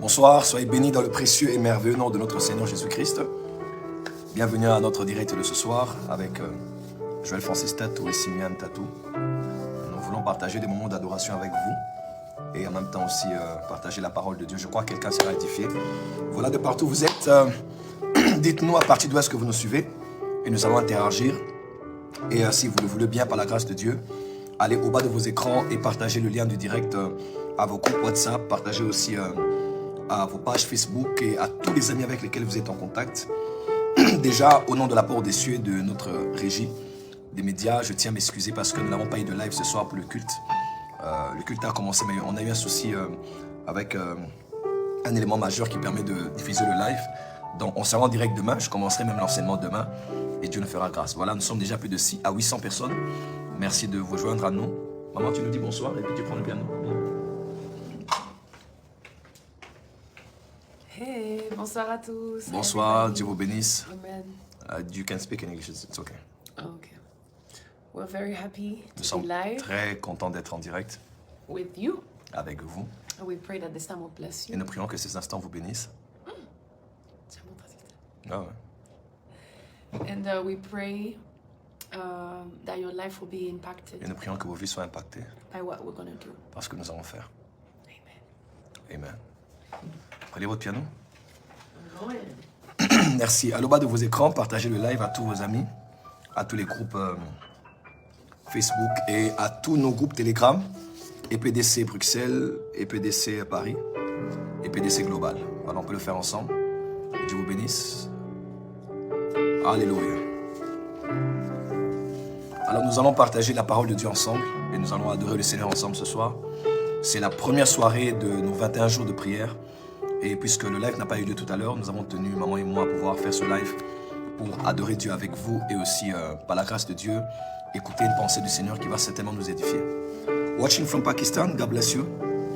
Bonsoir, soyez bénis dans le précieux et merveilleux nom de notre Seigneur Jésus-Christ. Bienvenue à notre direct de ce soir avec Joël Francis Tatou et Simian Tatou. Nous voulons partager des moments d'adoration avec vous et en même temps aussi partager la parole de Dieu. Je crois que quelqu'un sera édifié. Voilà, de partout où vous êtes, dites-nous à partir d'où est-ce que vous nous suivez et nous allons interagir. Et si vous le voulez bien, par la grâce de Dieu, allez au bas de vos écrans et partagez le lien du direct à vos groupes WhatsApp, partagez aussi à vos pages Facebook et à tous les amis avec lesquels vous êtes en contact. Déjà, au nom de l'apport des cieux et de notre régie des médias, je tiens à m'excuser parce que nous n'avons pas eu de live ce soir pour le culte. Le culte a commencé, mais on a eu un souci avec un élément majeur qui permet de diffuser le live. Donc, on sera en direct demain. Je commencerai même l'enseignement demain et Dieu nous fera grâce. Voilà, nous sommes déjà plus de 6 à 800 personnes. Merci de vous joindre à nous. Maman, tu nous dis bonsoir et puis tu prends le piano. Hey, bonsoir à tous. Bonsoir, Dieu vous bénisse. Amen. You can speak in English, it's okay. Okay. We're very happy Nous to sommes be live très contents d'être en direct with you. avec vous. And we pray that this time will bless Et you. nous prions que ces instants vous bénissent. Tiens, mon traducteur. Ah ouais. And we pray that your life will be impacted Et nous prions que vos vies soient impactées by what we're going to do. par ce que nous allons faire. Amen. Amen. Prenez votre piano. Merci. À le bas de vos écrans, partagez le live à tous vos amis, à tous les groupes Facebook et à tous nos groupes Telegram, EPDC Bruxelles, EPDC Paris, EPDC Global. Voilà, on peut le faire ensemble. Dieu vous bénisse. Alléluia. Alors nous allons partager la parole de Dieu ensemble et nous allons adorer le Seigneur ensemble ce soir. C'est la première soirée de nos 21 jours de prière. Et puisque le live n'a pas eu lieu tout à l'heure, nous avons tenu, maman et moi, à pouvoir faire ce live pour adorer Dieu avec vous et aussi, par la grâce de Dieu, écouter une pensée du Seigneur qui va certainement nous édifier. Watching from Pakistan, God bless you.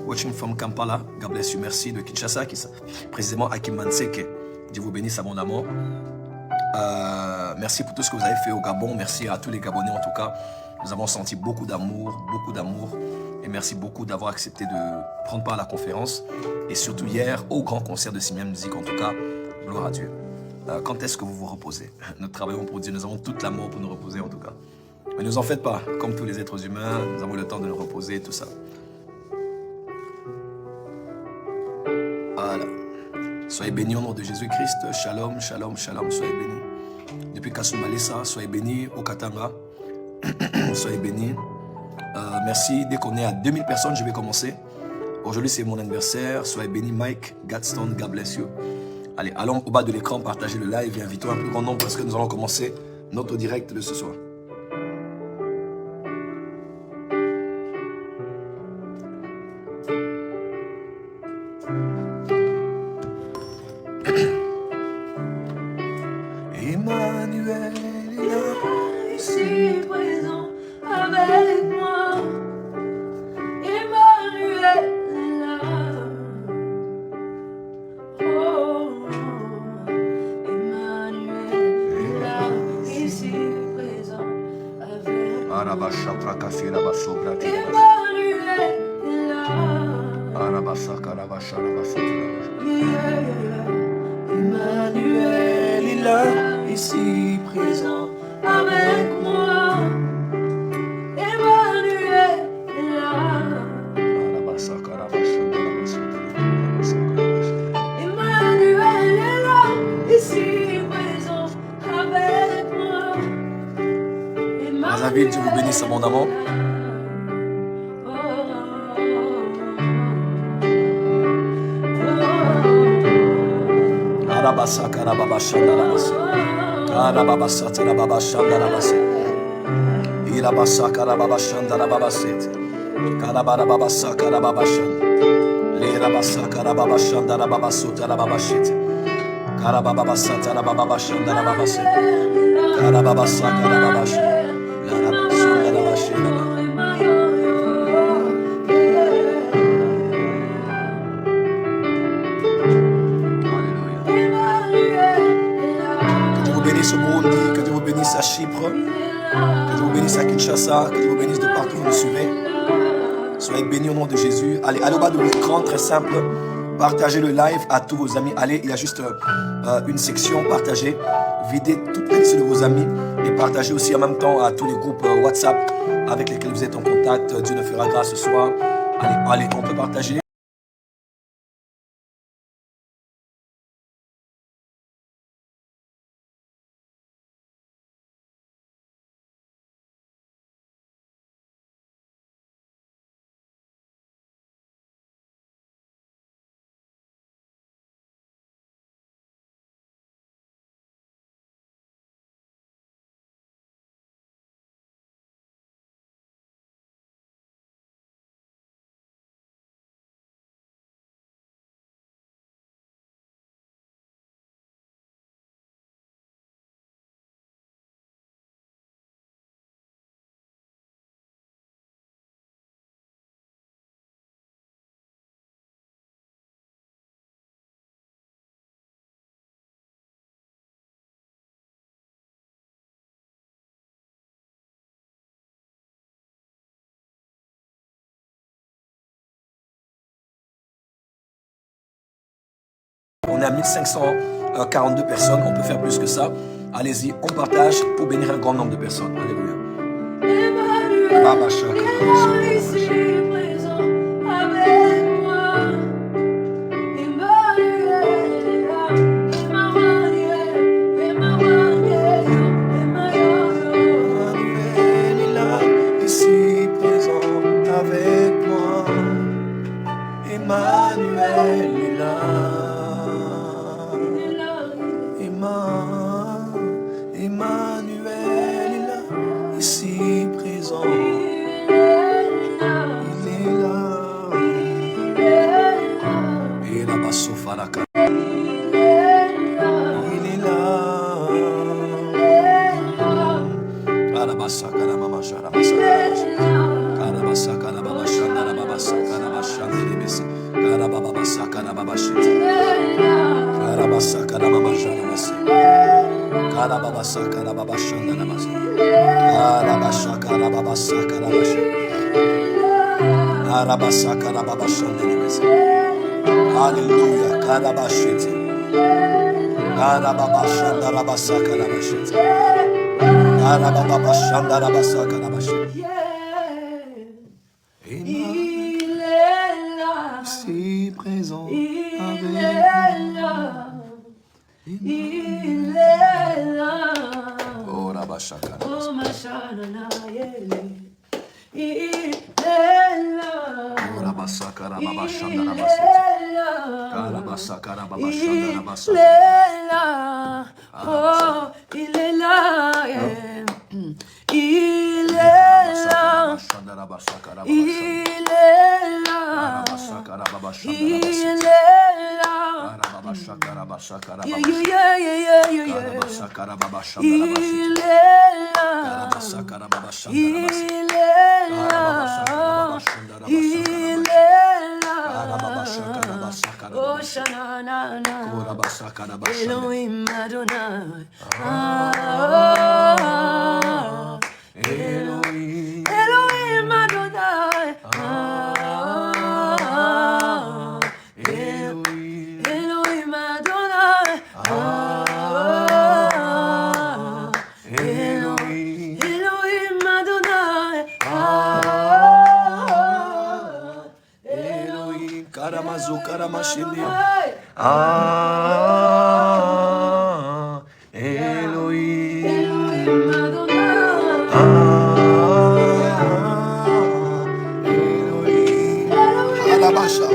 Watching from Kampala, God bless you. Merci de Kinshasa, précisément Hakim Manseke. Dieu vous bénisse abondamment. Merci pour tout ce que vous avez fait au Gabon. Merci à tous les Gabonais en tout cas. Nous avons senti beaucoup d'amour, beaucoup d'amour. Et merci beaucoup d'avoir accepté de prendre part à la conférence. Et surtout hier, au grand concert de Simian Music, en tout cas, gloire à Dieu. Quand est-ce que vous vous reposez? Nous travaillons pour Dieu, nous avons toute l'amour pour nous reposer en tout cas. Mais ne vous en faites pas, comme tous les êtres humains, nous avons le temps de nous reposer et tout ça. Voilà. Soyez bénis au nom de Jésus-Christ. Shalom, shalom, shalom, soyez bénis. Depuis Kasoumalessa, soyez bénis au Katanga. Soyez bénis. Merci. Dès qu'on est à 2000 personnes, je vais commencer. Aujourd'hui, c'est mon anniversaire. Soyez bénis, Mike, Gadston, God bless you. Allez, allons au bas de l'écran, partagez le live et invitons un plus grand nombre parce que nous allons commencer notre direct de ce soir. Emmanuel est là, ici présent avec moi. Emmanuel est là. Oh, Emmanuel est là, ici présent avec moi. Emmanuel est là. Emmanuel est là, ici présent avec moi. Emmanuel est là. Emmanuel est là, ici présent avec moi. Brazzaville, Dieu vous bénisse abondamment. Karabasa, karababasha, darabasa. Karababasa, tarababasha, darabasa. Irabasa, karababasha, darabasa. Karabarababasa, karababasha. Lerabasa, karababasha, darababasa, tarababasha. Karababasa, tarababasha, darabasa. Karababasa, karababasha. Larabasa, darabasha. Au Burundi, que Dieu vous bénisse à Chypre, que Dieu vous bénisse à Kinshasa, que Dieu vous bénisse de partout où vous nous suivez. Soyez bénis au nom de Jésus. Allez au bas de l'écran, très simple. Partagez le live à tous vos amis. Allez, il y a juste une section partagez. Videz toute la liste de vos amis et partagez aussi en même temps à tous les groupes WhatsApp avec lesquels vous êtes en contact. Dieu nous fera grâce ce soir. Allez, on peut partager. On est à 1542 personnes, on peut faire plus que ça. Allez-y, on partage pour bénir un grand nombre de personnes. Alléluia. Baba Shaka, ici présent avec moi. Emmanuel est là, Emmanuel, Emmanuel, Emmanuel est là, ici présent avec moi. Emmanuel est là. Emmanuel est là, ici présent. Il est là. Et là-bas, Sofaraka. Il est là. Karabasa, Karamama, Sharabasa, Karabasa, Karababa, Shandarabasa, Karabashan, Delibesi, Karababasa, Karababashit, Karabasa, Karamama, Sharabasa. Karababasa, Karababashan, Darabasa, Karabasha, Karababasa, Karabasha, Karabasa, Karababashan, Delibesi. Hallelujah, Karabashit, Karababashan, Darabasa, Karabashit. Il est là, si présent il est là, il est là. Oh, Rabashaka. Oh, ma chanana, il est là. Oh, Rabasaka, Rabashanda, Il Rabasaka. est là. Karabasaka, Il Rabashanda, Rabasaka. est là. Oh, il est là. Il est là. Il est là. Il est là. Yeah, yeah, yeah, yeah, yeah, yeah. Il est là. Il est là. Oh, Shanana. Elohim Adonai. Elohim Adonai. Elohim Adonai. Elohim Adonai. Elohim, Karamazu, Karamashindi. Elohim. Elohim Adonai. Elohim. Alabasha.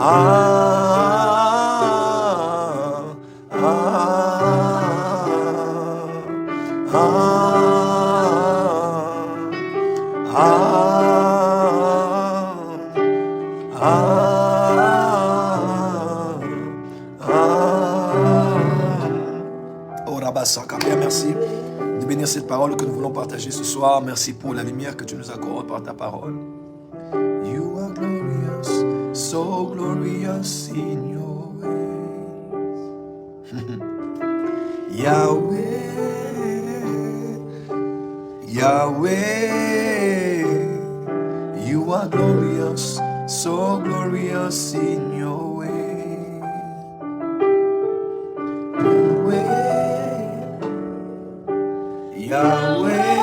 Oh, Rabasaka, Père, merci de bénir cette parole que nous voulons partager ce soir. Merci pour la lumière que tu nous accordes par ta parole. You are glorious, so glorious in your ways. Yahweh, Yahweh, you are glorious, so glorious in your ways. Yahweh,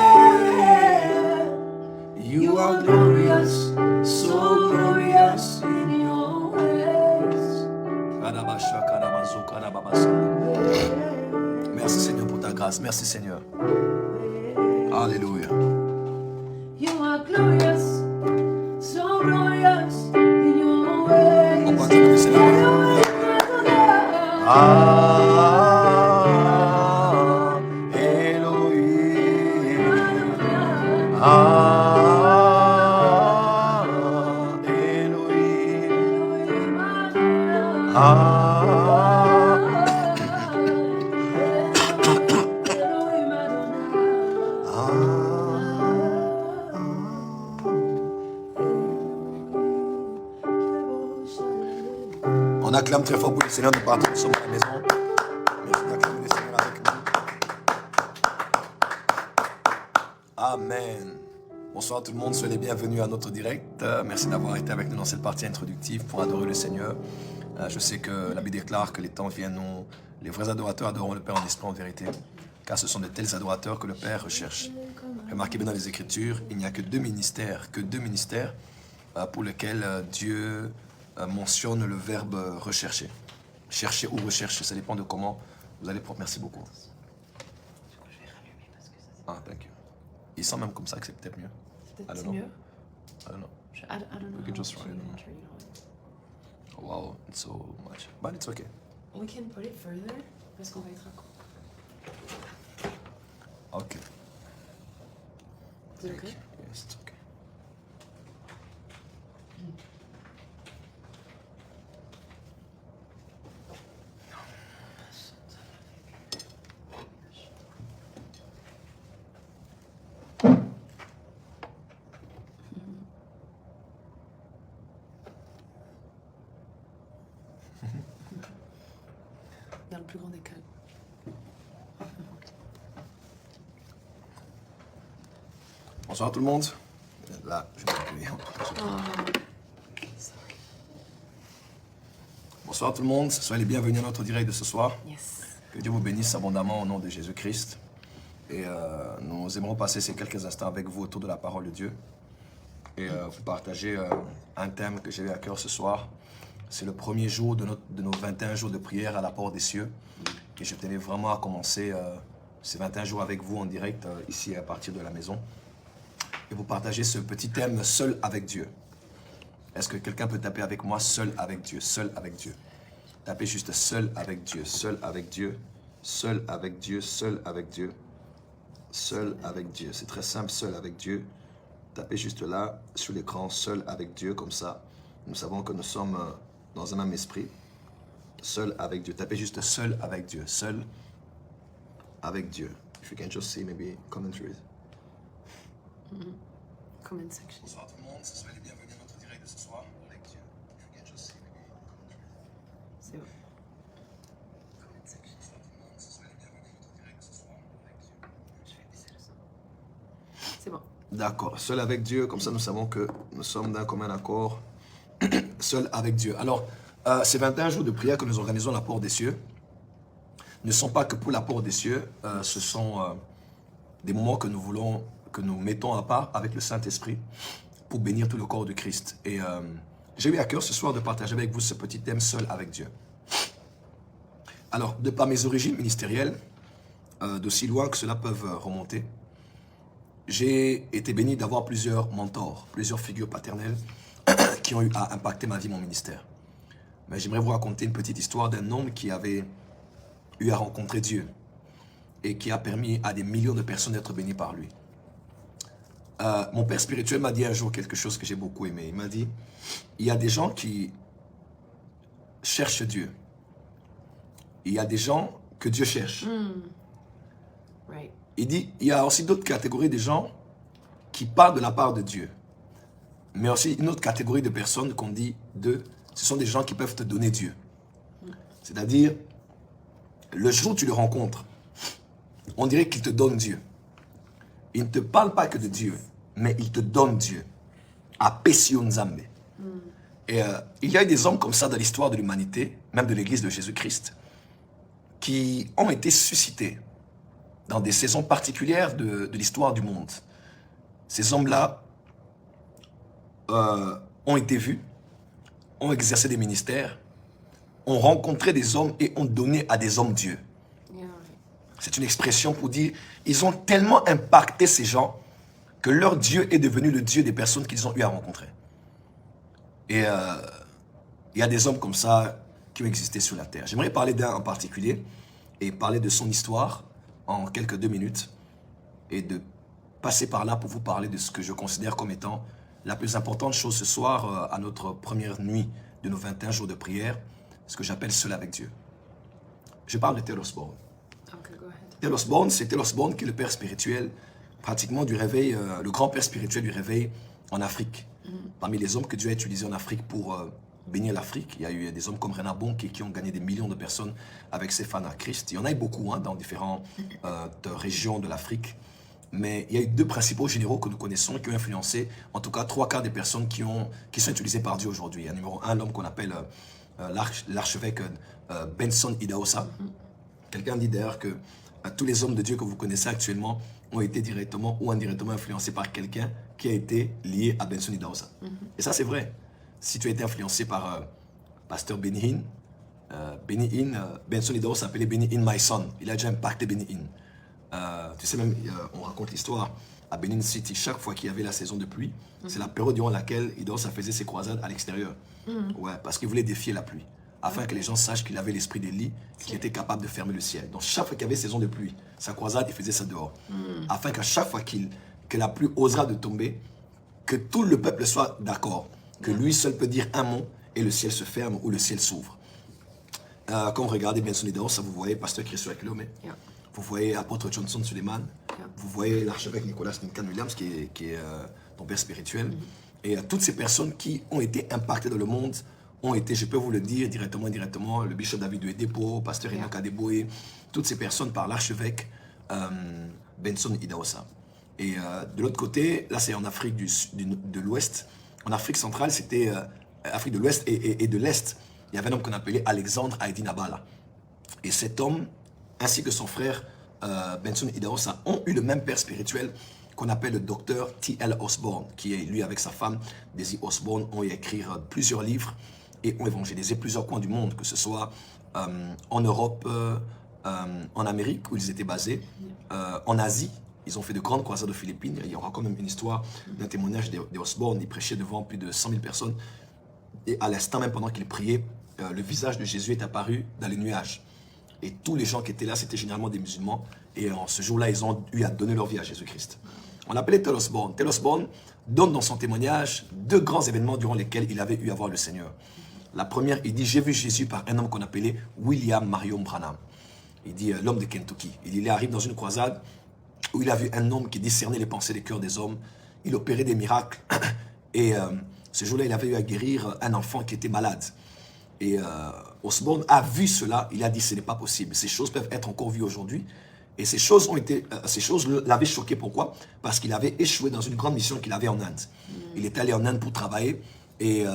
you are glorious, so glorious in your ways. Merci Seigneur pour ta grâce, merci Seigneur. Alléluia. You are glorious, so glorious in your ways. On va te laisser là. On acclame très fort pour le Seigneur, nous partons, nous sommes à la maison. Merci d'acclamer le Seigneur avec nous. Amen. Bonsoir tout le monde, soyez les bienvenus à notre direct. Merci d'avoir été avec nous dans cette partie introductive pour adorer le Seigneur. Je sais que la Bible déclare que les temps viennent où les vrais adorateurs adoreront le Père en esprit en vérité, car ce sont de tels adorateurs que le Père recherche. Remarquez bien dans les Écritures, il n'y a que deux ministères pour lesquels Dieu mentionne le verbe rechercher. Chercher ou rechercher, ça dépend de comment vous allez prendre. Merci beaucoup. Ah, thank you. Il sent même comme ça que c'est peut-être mieux. C'est mieux. I don't know. I don't know. We can just how try it. to turn it on. Wow, it's so much. But it's okay. We can put it further parce qu'on va être à côté. Okay. Is it okay? Yes, it's okay. Dans le plus grand des calmes. Bonsoir tout le monde. Là, je vais m'appuyer. Bonsoir tout le monde. Soyez les bienvenus à notre direct de ce soir. Yes. Que Dieu vous bénisse abondamment au nom de Jésus-Christ. Et nous aimerons passer ces quelques instants avec vous autour de la parole de Dieu. Et vous partager un thème que j'ai eu à cœur ce soir. C'est le premier jour de nos 21 jours de prière à la porte des cieux. Et je tenais vraiment à commencer ces 21 jours avec vous en direct, ici à partir de la maison. Et vous partagez ce petit thème, seul avec Dieu. Est-ce que quelqu'un peut taper avec moi, seul avec Dieu, seul avec Dieu? Tapez juste seul avec Dieu, seul avec Dieu, seul avec Dieu, seul avec Dieu, seul avec Dieu. C'est très simple, seul avec Dieu. Tapez juste là, sur l'écran, seul avec Dieu, comme ça. Nous savons que nous sommes dans un même esprit. Seul avec Dieu. Tapez juste seul avec Dieu, seul avec Dieu. If you can just see maybe commentaries. Comment section. Bonsoir tout le monde, soyez les bienvenus à notre direct de ce soir avec Dieu. If you can just see maybe commentaries. C'est bon. Bonsoir tout le monde, soyez les bienvenus à notre direct de ce soir avec Dieu. Je vais baisser le son. C'est bon. D'accord, seul avec Dieu, comme ça nous savons que nous sommes d'un commun accord, seul avec Dieu. Alors, ces 21 jours de prière que nous organisons à la porte des cieux ne sont pas que pour la porte des cieux, ce sont des moments que nous mettons à part avec le Saint-Esprit pour bénir tout le corps de Christ. Et j'ai eu à cœur ce soir de partager avec vous ce petit thème, seul avec Dieu. Alors, de par mes origines ministérielles, d'aussi loin que cela peut remonter, j'ai été béni d'avoir plusieurs mentors, plusieurs figures paternelles qui ont eu à impacter ma vie, mon ministère. Mais j'aimerais vous raconter une petite histoire d'un homme qui avait eu à rencontrer Dieu et qui a permis à des millions de personnes d'être bénies par lui. Mon père spirituel m'a dit un jour quelque chose que j'ai beaucoup aimé. Il m'a dit, il y a des gens qui cherchent Dieu. Il y a des gens que Dieu cherche. Right. Il dit, il y a aussi d'autres catégories de gens qui parlent de la part de Dieu. Mais aussi une autre catégorie de personnes qu'on dit d'eux, ce sont des gens qui peuvent te donner Dieu. C'est-à-dire, le jour où tu le rencontres, on dirait qu'il te donne Dieu. Il ne te parle pas que de Dieu, mais il te donne Dieu. Apesio Nzambe. Et il y a eu des hommes comme ça dans l'histoire de l'humanité, même de l'église de Jésus-Christ, qui ont été suscités dans des saisons particulières de l'histoire du monde. Ces hommes-là ont été vus, ont exercé des ministères, ont rencontré des hommes et ont donné à des hommes Dieu. Yeah. C'est une expression pour dire, ils ont tellement impacté ces gens que leur Dieu est devenu le Dieu des personnes qu'ils ont eu à rencontrer. Et il y a des hommes comme ça qui ont existé sur la terre. J'aimerais parler d'un en particulier et parler de son histoire en quelques 2 minutes et de passer par là pour vous parler de ce que je considère comme étant la plus importante chose ce soir à notre première nuit de nos 21 jours de prière, ce que j'appelle seul avec Dieu. Je parle de Tel Osborne. Okay, go ahead. Tel Osborne, c'est Tel Osborne qui est le père spirituel, pratiquement du réveil, le grand-père spirituel du réveil en Afrique. Parmi les hommes que Dieu a utilisés en Afrique pour bénir l'Afrique, il y a eu des hommes comme Reinhard Bonnke qui ont gagné des millions de personnes avec ses fans à Christ. Il y en a eu beaucoup dans différentes régions de l'Afrique. Mais il y a eu 2 principaux généraux que nous connaissons qui ont influencé, en tout cas 3/4 des personnes qui sont utilisées par Dieu aujourd'hui. Il y a numéro 1, l'homme qu'on appelle l'archevêque Benson Idahosa. Quelqu'un dit d'ailleurs que tous les hommes de Dieu que vous connaissez actuellement ont été directement ou indirectement influencés par quelqu'un qui a été lié à Benson Idahosa. Et ça, c'est vrai. Si tu as été influencé par pasteur Benny Hinn, Benson Idahosa s'appelait Benny Hinn My Son. Il a déjà impacté Benny Hinn. Tu sais même, on raconte l'histoire à Benin City, chaque fois qu'il y avait la saison de pluie, c'est la période durant laquelle Idahosa faisait ses croisades à l'extérieur. Ouais, parce qu'il voulait défier la pluie, afin que les gens sachent qu'il avait l'esprit d'Élie, qui était capable de fermer le ciel. Donc chaque fois qu'il y avait saison de pluie, sa croisade, il faisait ça dehors. Afin qu'à chaque fois que la pluie osera de tomber, que tout le peuple soit d'accord, que lui seul peut dire un mot et le ciel se ferme ou le ciel s'ouvre. Quand vous regardez Benson Idahosa, vous voyez pasteur Christo Aquilomé. Yeah. Vous voyez apôtre Johnson Suleiman, vous voyez l'archevêque Nicolas Duncan Williams qui est ton père spirituel. Et toutes ces personnes qui ont été impactées dans le monde ont été, je peux vous le dire directement, indirectement, le bishop David Oyedepo, pasteur Enoch Adeboye, toutes ces personnes par l'archevêque Benson Idahosa. Et de l'autre côté, là c'est en Afrique de l'Ouest, en Afrique centrale, c'était Afrique de l'Ouest et de l'Est. Il y avait un homme qu'on appelait Alexandre Haïdi Nabala. Et cet homme, ainsi que son frère Benson Idahosa, ont eu le même père spirituel qu'on appelle le docteur T.L. Osborne, qui est, lui, avec sa femme, Daisy Osborne, ont écrit plusieurs livres et ont évangélisé plusieurs coins du monde, que ce soit en Europe, en Amérique, où ils étaient basés, en Asie. Ils ont fait de grandes croisades aux Philippines. Il y aura quand même une histoire d'un témoignage d'Osborne. Il prêchait devant plus de 100 000 personnes. Et à l'instant même, pendant qu'il priait, le visage de Jésus est apparu dans les nuages. Et tous les gens qui étaient là, c'était généralement des musulmans. Et en ce jour-là, ils ont eu à donner leur vie à Jésus-Christ. On l'appelait Tel Osborne. Tel Osborne donne dans son témoignage 2 grands événements durant lesquels il avait eu à voir le Seigneur. La première, il dit, j'ai vu Jésus par un homme qu'on appelait William Marion Branham. Il dit, l'homme de Kentucky. Il arrive dans une croisade où il a vu un homme qui discernait les pensées des cœurs des hommes. Il opérait des miracles. Et ce jour-là, il avait eu à guérir un enfant qui était malade. Et Osborne a vu cela, il a dit ce n'est pas possible, ces choses peuvent être encore vues aujourd'hui. Et ces choses l'avaient choqué, pourquoi? Parce qu'il avait échoué dans une grande mission qu'il avait en Inde. Il est allé en Inde pour travailler et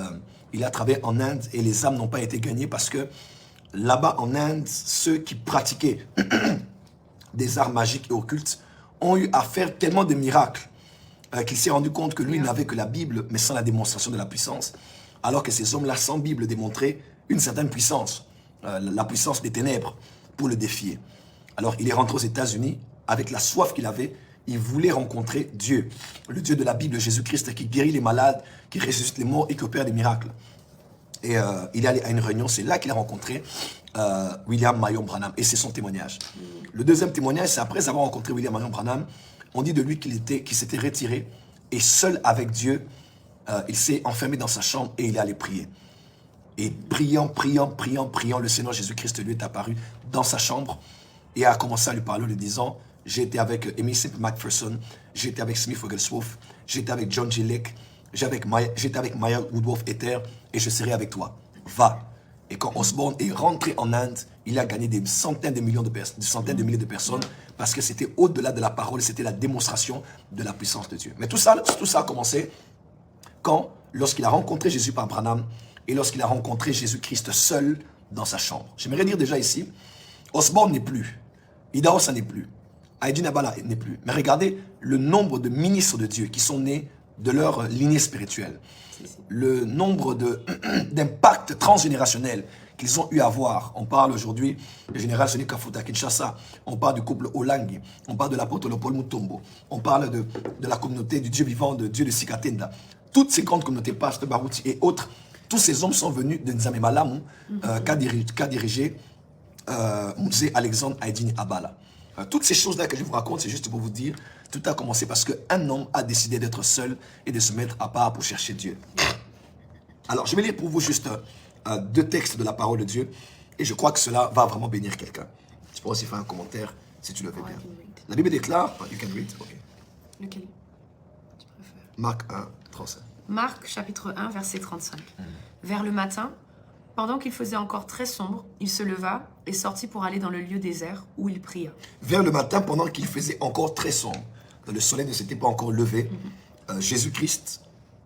il a travaillé en Inde et les âmes n'ont pas été gagnées parce que là-bas en Inde, ceux qui pratiquaient des arts magiques et occultes ont eu à faire tellement de miracles qu'il s'est rendu compte que lui n'avait que la Bible mais sans la démonstration de la puissance. Alors que ces hommes-là, sans Bible, démontraient une certaine puissance, la puissance des ténèbres, pour le défier. Alors, il est rentré aux États-Unis avec la soif qu'il avait. Il voulait rencontrer Dieu, le Dieu de la Bible, Jésus-Christ, qui guérit les malades, qui ressuscite les morts et qui opère des miracles. Et il est allé à une réunion, c'est là qu'il a rencontré William Marion Branham. Et c'est son témoignage. Le deuxième témoignage, c'est après avoir rencontré William Marion Branham, on dit de lui qu'il s'était retiré et seul avec Dieu, il s'est enfermé dans sa chambre et il est allé prier. Et priant, le Seigneur Jésus-Christ lui est apparu dans sa chambre et a commencé à lui parler en lui disant, j'ai été avec Amy Simple McPherson, j'ai été avec Smith Wigglesworth, j'ai été avec John G. Lake, j'étais avec Maya Woodworth Ether et je serai avec toi. Va. Et quand Osborne est rentré en Inde, il a gagné des centaines de milliers de personnes parce que c'était au-delà de la parole, c'était la démonstration de la puissance de Dieu. Mais tout ça a commencé lorsqu'il a rencontré Jésus par Branham et lorsqu'il a rencontré Jésus-Christ seul dans sa chambre. J'aimerais dire déjà ici, Osborne n'est plus, Idahosa n'est plus, Aïdine Abala n'est plus. Mais regardez le nombre de ministres de Dieu qui sont nés de leur lignée spirituelle. Le nombre d'impacts transgénérationnels qu'ils ont eu à voir. On parle aujourd'hui du général Soni Kafuta Kinshasa, on parle du couple Olangi, on parle de l'apôtre Paul Mutombo, on parle de la communauté du Dieu vivant, de Dieu de Sikatenda. Toutes ces grandes communautés, Pasteur Barouti et autres, tous ces hommes sont venus de Nzame Malamu, qu'a dirigé Moussé Alexandre Aïdine Abala. Toutes ces choses-là que je vous raconte, c'est juste pour vous dire, tout a commencé parce qu'un homme a décidé d'être seul et de se mettre à part pour chercher Dieu. Alors, je vais lire pour vous juste deux textes de la parole de Dieu et je crois que cela va vraiment bénir quelqu'un. Tu pourras aussi faire un commentaire si tu le veux bien. La Bible déclare, you can read, okay. Lequel tu préfères? Marc 1, 35. Marc chapitre 1, verset 35. Vers le matin, pendant qu'il faisait encore très sombre, il se leva et sortit pour aller dans le lieu désert où il pria. Vers le matin, pendant qu'il faisait encore très sombre, le soleil ne s'était pas encore levé, Jésus-Christ,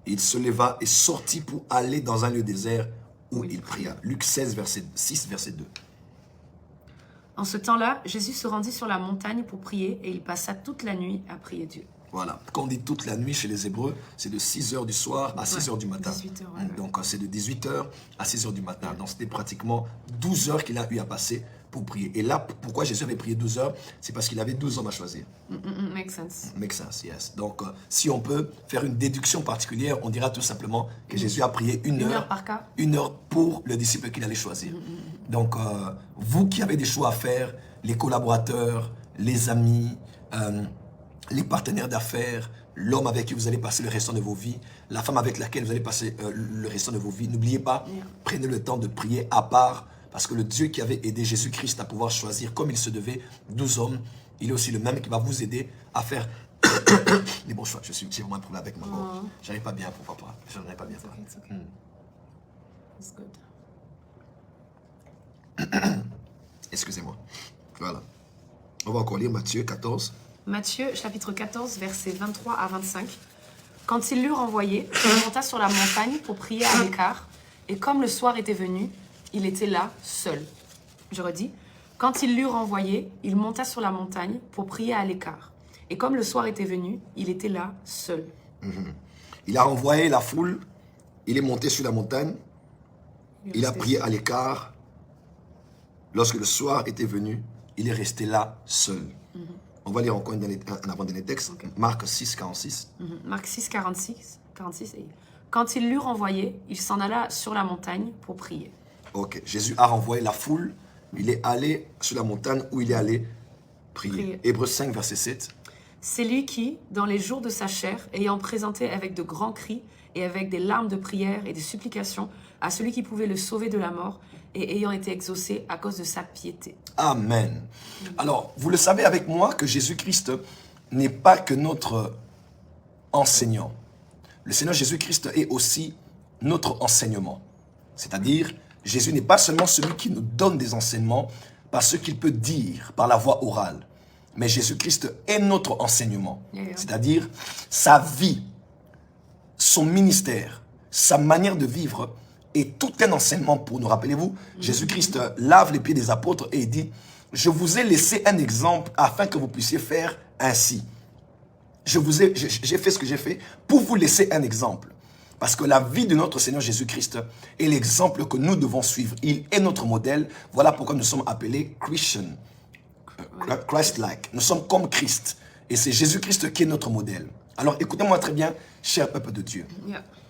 il se leva et sortit pour aller dans un lieu désert où il pria. Luc 16, verset 6, verset 2. En ce temps-là, Jésus se rendit sur la montagne pour prier et il passa toute la nuit à prier Dieu. Voilà. Quand on dit toute la nuit chez les Hébreux, c'est de 6h du soir à 6h du matin. 18h, Donc c'est de 18h à 6h du matin. Donc c'était pratiquement 12 heures qu'il a eu à passer pour prier. Et là, pourquoi Jésus avait prié 12 heures? C'est parce qu'il avait 12 hommes à choisir. Makes sense. Makes sense, yes. Donc si on peut faire une déduction particulière, on dira tout simplement que Jésus a prié une heure par cas. Une heure pour le disciple qu'il allait choisir. Donc vous qui avez des choix à faire, les collaborateurs, les amis, les partenaires d'affaires, l'homme avec qui vous allez passer le restant de vos vies, la femme avec laquelle vous allez passer le restant de vos vies. N'oubliez pas, prenez le temps de prier à part, parce que le Dieu qui avait aidé Jésus-Christ à pouvoir choisir comme il se devait 12 hommes, il est aussi le même qui va vous aider à faire les bons choix. J'ai vraiment un problème avec ma gorge. J'arrive pas bien pour papa. Je n'arrive pas bien. It's okay. It's good. Excusez-moi. Voilà. On va encore lire Matthieu 14. Matthieu, chapitre 14, versets 23 à 25. Quand il l'eut renvoyé, il monta sur la montagne pour prier à l'écart, et comme le soir était venu, il était là, seul. Je redis, quand il l'eut renvoyé, il monta sur la montagne pour prier à l'écart, et comme le soir était venu, il était là, seul. Il a renvoyé la foule, il est monté sur la montagne, il a prié à l'écart. Lorsque le soir était venu, il est resté là, seul. On va lire encore un avant-dernier texte, okay. Marc 6, 46. Marc 6, 46. Et quand il l'eut renvoyé, il s'en alla sur la montagne pour prier. Ok, Jésus a renvoyé la foule, il est allé sur la montagne où il est allé prier. Hébreux 5, verset 7. C'est lui qui, dans les jours de sa chair, ayant présenté avec de grands cris et avec des larmes de prière et des supplications à celui qui pouvait le sauver de la mort, et ayant été exaucé à cause de sa piété. Amen. Alors, vous le savez avec moi que Jésus-Christ n'est pas que notre enseignant. Le Seigneur Jésus-Christ est aussi notre enseignement. C'est-à-dire, Jésus n'est pas seulement celui qui nous donne des enseignements par ce qu'il peut dire, par la voix orale. Mais Jésus-Christ est notre enseignement. C'est-à-dire, sa vie, son ministère, sa manière de vivre, et tout un enseignement pour nous. Rappelez-vous, Jésus-Christ lave les pieds des apôtres et il dit, je vous ai laissé un exemple afin que vous puissiez faire ainsi. J'ai fait ce que j'ai fait pour vous laisser un exemple. Parce que la vie de notre Seigneur Jésus-Christ est l'exemple que nous devons suivre. Il est notre modèle. Voilà pourquoi nous sommes appelés Christian, Christ-like. Nous sommes comme Christ. Et c'est Jésus-Christ qui est notre modèle. Alors écoutez-moi très bien, cher peuple de Dieu.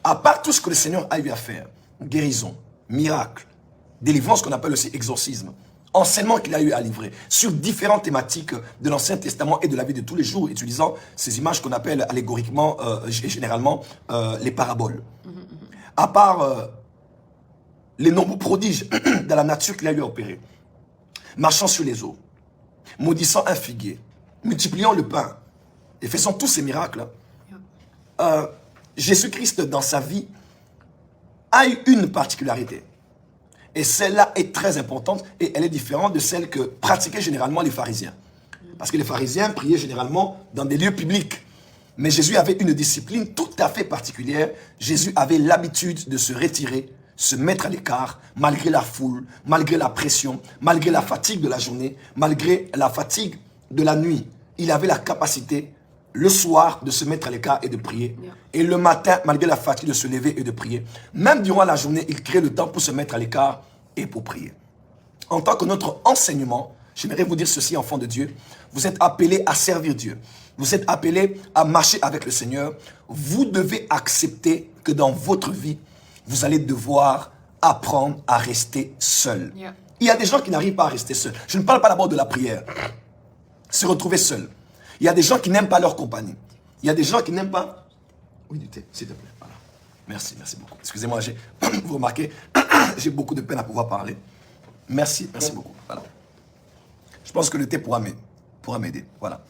À part tout ce que le Seigneur a eu à faire, guérison, miracles, délivrance qu'on appelle aussi exorcisme, enseignement qu'il a eu à livrer sur différentes thématiques de l'Ancien Testament et de la vie de tous les jours, utilisant ces images qu'on appelle allégoriquement et généralement les paraboles. À part les nombreux prodiges dans la nature qu'il a eu à opérer, marchant sur les eaux, maudissant un figuier, multipliant le pain et faisant tous ces miracles, Jésus-Christ dans sa vie a eu une particularité. Et celle-là est très importante et elle est différente de celle que pratiquaient généralement les pharisiens. Parce que les pharisiens priaient généralement dans des lieux publics. Mais Jésus avait une discipline tout à fait particulière. Jésus avait l'habitude de se retirer, se mettre à l'écart, malgré la foule, malgré la pression, malgré la fatigue de la journée, malgré la fatigue de la nuit. Il avait la capacité, le soir, de se mettre à l'écart et de prier. Et le matin, malgré la fatigue, de se lever et de prier. Même durant la journée, il crée le temps pour se mettre à l'écart et pour prier. En tant que notre enseignement, j'aimerais vous dire ceci, enfants de Dieu, vous êtes appelés à servir Dieu. Vous êtes appelés à marcher avec le Seigneur. Vous devez accepter que dans votre vie, vous allez devoir apprendre à rester seul. Il y a des gens qui n'arrivent pas à rester seuls. Je ne parle pas d'abord de la prière. Se retrouver seul. Il y a des gens qui n'aiment pas leur compagnie. Il y a des gens qui n'aiment pas... Oui, du thé, s'il te plaît. Voilà. Merci, merci beaucoup. Excusez-moi, vous remarquez, j'ai beaucoup de peine à pouvoir parler. Merci, merci beaucoup. Voilà. Je pense que le thé pourra m'aider. Voilà.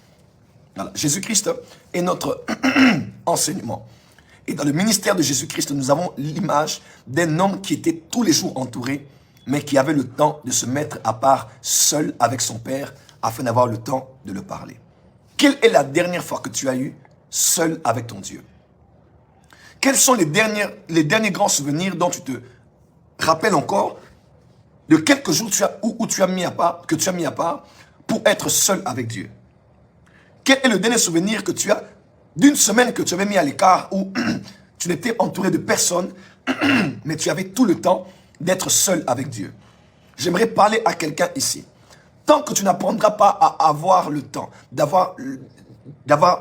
Voilà. Jésus-Christ est notre enseignement. Et dans le ministère de Jésus-Christ, nous avons l'image d'un homme qui était tous les jours entouré, mais qui avait le temps de se mettre à part seul avec son Père, afin d'avoir le temps de le parler. Quelle est la dernière fois que tu as eu seul avec ton Dieu? Quels sont les derniers grands souvenirs dont tu te rappelles encore de quelques jours où tu as mis à part pour être seul avec Dieu? Quel est le dernier souvenir que tu as d'une semaine que tu avais mis à l'écart où tu n'étais entouré de personne, mais tu avais tout le temps d'être seul avec Dieu? J'aimerais parler à quelqu'un ici. Tant que tu n'apprendras pas à avoir le temps, d'avoir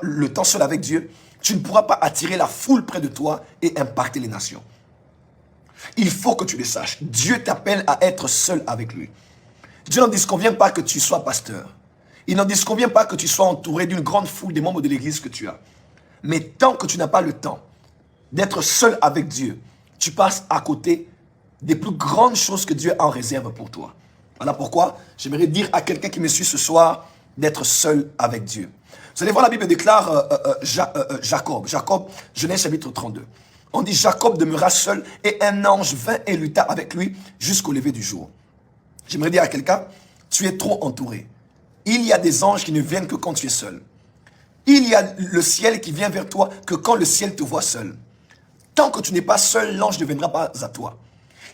le temps seul avec Dieu, tu ne pourras pas attirer la foule près de toi et impacter les nations. Il faut que tu le saches. Dieu t'appelle à être seul avec lui. Dieu n'en disconvient pas que tu sois pasteur. Il n'en disconvient pas que tu sois entouré d'une grande foule des membres de l'église que tu as. Mais tant que tu n'as pas le temps d'être seul avec Dieu, tu passes à côté des plus grandes choses que Dieu a en réserve pour toi. Voilà pourquoi j'aimerais dire à quelqu'un qui me suit ce soir d'être seul avec Dieu. Vous allez voir, la Bible déclare Jacob, Genèse chapitre 32. On dit Jacob demeura seul et un ange vint et lutta avec lui jusqu'au lever du jour. J'aimerais dire à quelqu'un, tu es trop entouré. Il y a des anges qui ne viennent que quand tu es seul. Il y a le ciel qui vient vers toi que quand le ciel te voit seul. Tant que tu n'es pas seul, l'ange ne viendra pas à toi.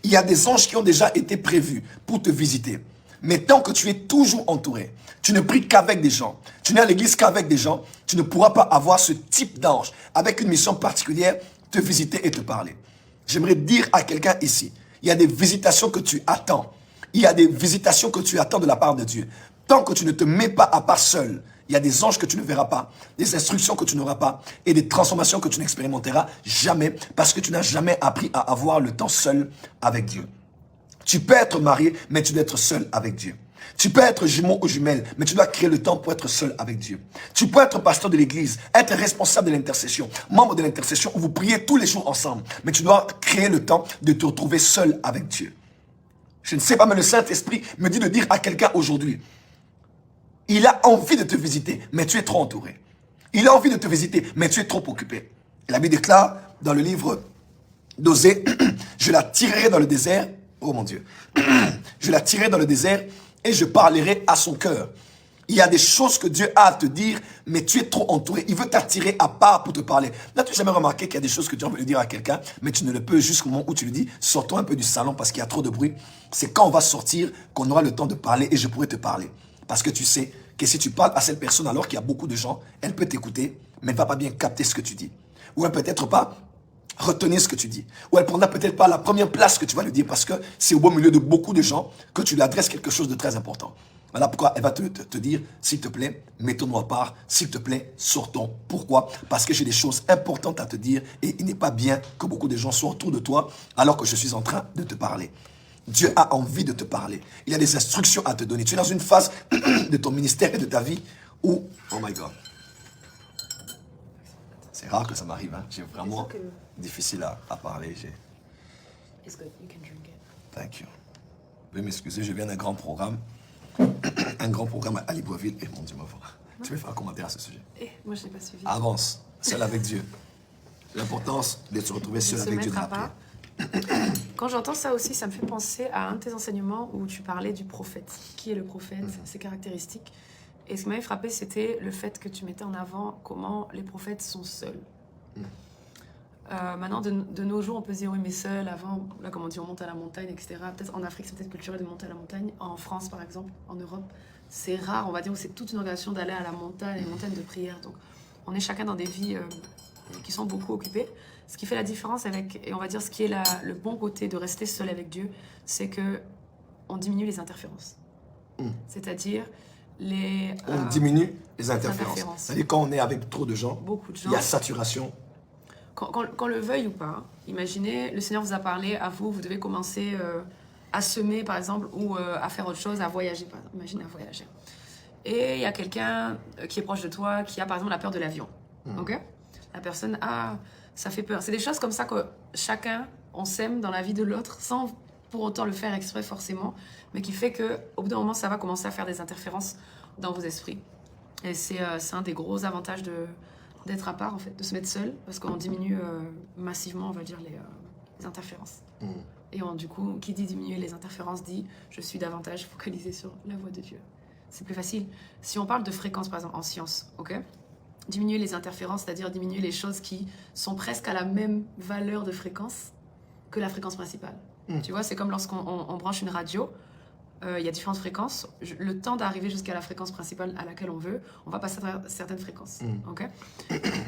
Il y a des anges qui ont déjà été prévus pour te visiter. Mais tant que tu es toujours entouré, tu ne pries qu'avec des gens, tu n'es à l'église qu'avec des gens, tu ne pourras pas avoir ce type d'ange avec une mission particulière, te visiter et te parler. J'aimerais dire à quelqu'un ici, il y a des visitations que tu attends. Il y a des visitations que tu attends de la part de Dieu. Tant que tu ne te mets pas à part seul, il y a des anges que tu ne verras pas, des instructions que tu n'auras pas et des transformations que tu n'expérimenteras jamais parce que tu n'as jamais appris à avoir le temps seul avec Dieu. Tu peux être marié, mais tu dois être seul avec Dieu. Tu peux être jumeau ou jumelle, mais tu dois créer le temps pour être seul avec Dieu. Tu peux être pasteur de l'église, être responsable de l'intercession, membre de l'intercession où vous priez tous les jours ensemble, mais tu dois créer le temps de te retrouver seul avec Dieu. Je ne sais pas, mais le Saint-Esprit me dit de dire à quelqu'un aujourd'hui, il a envie de te visiter, mais tu es trop entouré. Il a envie de te visiter, mais tu es trop occupé. Et la Bible déclare dans le livre d'Osée, je la tirerai dans le désert, oh mon Dieu, je la tirerai dans le désert et je parlerai à son cœur. Il y a des choses que Dieu a à te dire, mais tu es trop entouré. Il veut t'attirer à part pour te parler. N'as-tu jamais remarqué qu'il y a des choses que Dieu veut dire à quelqu'un, mais tu ne le peux jusqu'au moment où tu lui dis, sortons un peu du salon parce qu'il y a trop de bruit. C'est quand on va sortir qu'on aura le temps de parler et je pourrai te parler. Parce que tu sais que si tu parles à cette personne alors qu'il y a beaucoup de gens, elle peut t'écouter, mais elle ne va pas bien capter ce que tu dis. Ou elle peut-être pas retenir ce que tu dis. Ou elle ne prendra peut-être pas la première place que tu vas lui dire parce que c'est au beau milieu de beaucoup de gens que tu lui adresses quelque chose de très important. Voilà pourquoi elle va te dire, s'il te plaît, mettons-nous à part, s'il te plaît, sortons. Pourquoi? Parce que j'ai des choses importantes à te dire et il n'est pas bien que beaucoup de gens soient autour de toi alors que je suis en train de te parler. Dieu a envie de te parler. Il a des instructions à te donner. Tu es dans une phase de ton ministère et de ta vie où, oh my God, c'est rare que ça m'arrive. Hein. J'ai vraiment difficile à parler. It's good, you can drink it. Thank you. Veuillez m'excuser, je viens d'un grand programme. Un grand programme à Libreville. Et mon Dieu, ma foi. Tu veux faire un commentaire à ce sujet? Moi, je n'ai pas suivi. Avance, seul avec Dieu. L'importance de se retrouver seul avec Dieu dans la prière. Quand j'entends ça aussi, ça me fait penser à un de tes enseignements où tu parlais du prophète. Qui est le prophète, ses caractéristiques. Et ce qui m'avait frappé, c'était le fait que tu mettais en avant comment les prophètes sont seuls. Maintenant, de nos jours, on peut se dire oui, mais seul, avant, là, comme on dit, on monte à la montagne, etc. Peut-être en Afrique, c'est peut-être culturel de monter à la montagne. En France, par exemple, en Europe, c'est rare, on va dire, où c'est toute une organisation d'aller à la montagne, une montagne de prière. Donc, on est chacun dans des vies qui sont beaucoup occupées. Ce qui fait la différence avec, et on va dire, ce qui est le bon côté de rester seul avec Dieu, c'est que on diminue les interférences. C'est-à-dire, on diminue les interférences. C'est-à-dire, quand on est avec trop de gens, beaucoup de gens, il y a saturation. Qu'on le veuille ou pas, imaginez, le Seigneur vous a parlé à vous, vous devez commencer à semer, par exemple, ou à faire autre chose, à voyager, par exemple. Imaginez à voyager. Et il y a quelqu'un qui est proche de toi, qui a, par exemple, la peur de l'avion. Ok? La personne, ça fait peur. C'est des choses comme ça que chacun, on sème dans la vie de l'autre, sans pour autant le faire exprès forcément, mais qui fait qu'au bout d'un moment, ça va commencer à faire des interférences dans vos esprits. Et c'est un des gros avantages d'être à part, en fait, de se mettre seul, parce qu'on diminue massivement, on va dire, les interférences. Et du coup, qui dit diminuer les interférences dit je suis davantage focalisé sur la voix de Dieu. C'est plus facile. Si on parle de fréquence, par exemple, en science, ok, diminuer les interférences, c'est-à-dire diminuer les choses qui sont presque à la même valeur de fréquence que la fréquence principale. Tu vois, c'est comme lorsqu'on branche une radio, il y a différentes fréquences. Le temps d'arriver jusqu'à la fréquence principale à laquelle on veut, on va passer à travers certaines fréquences. Okay,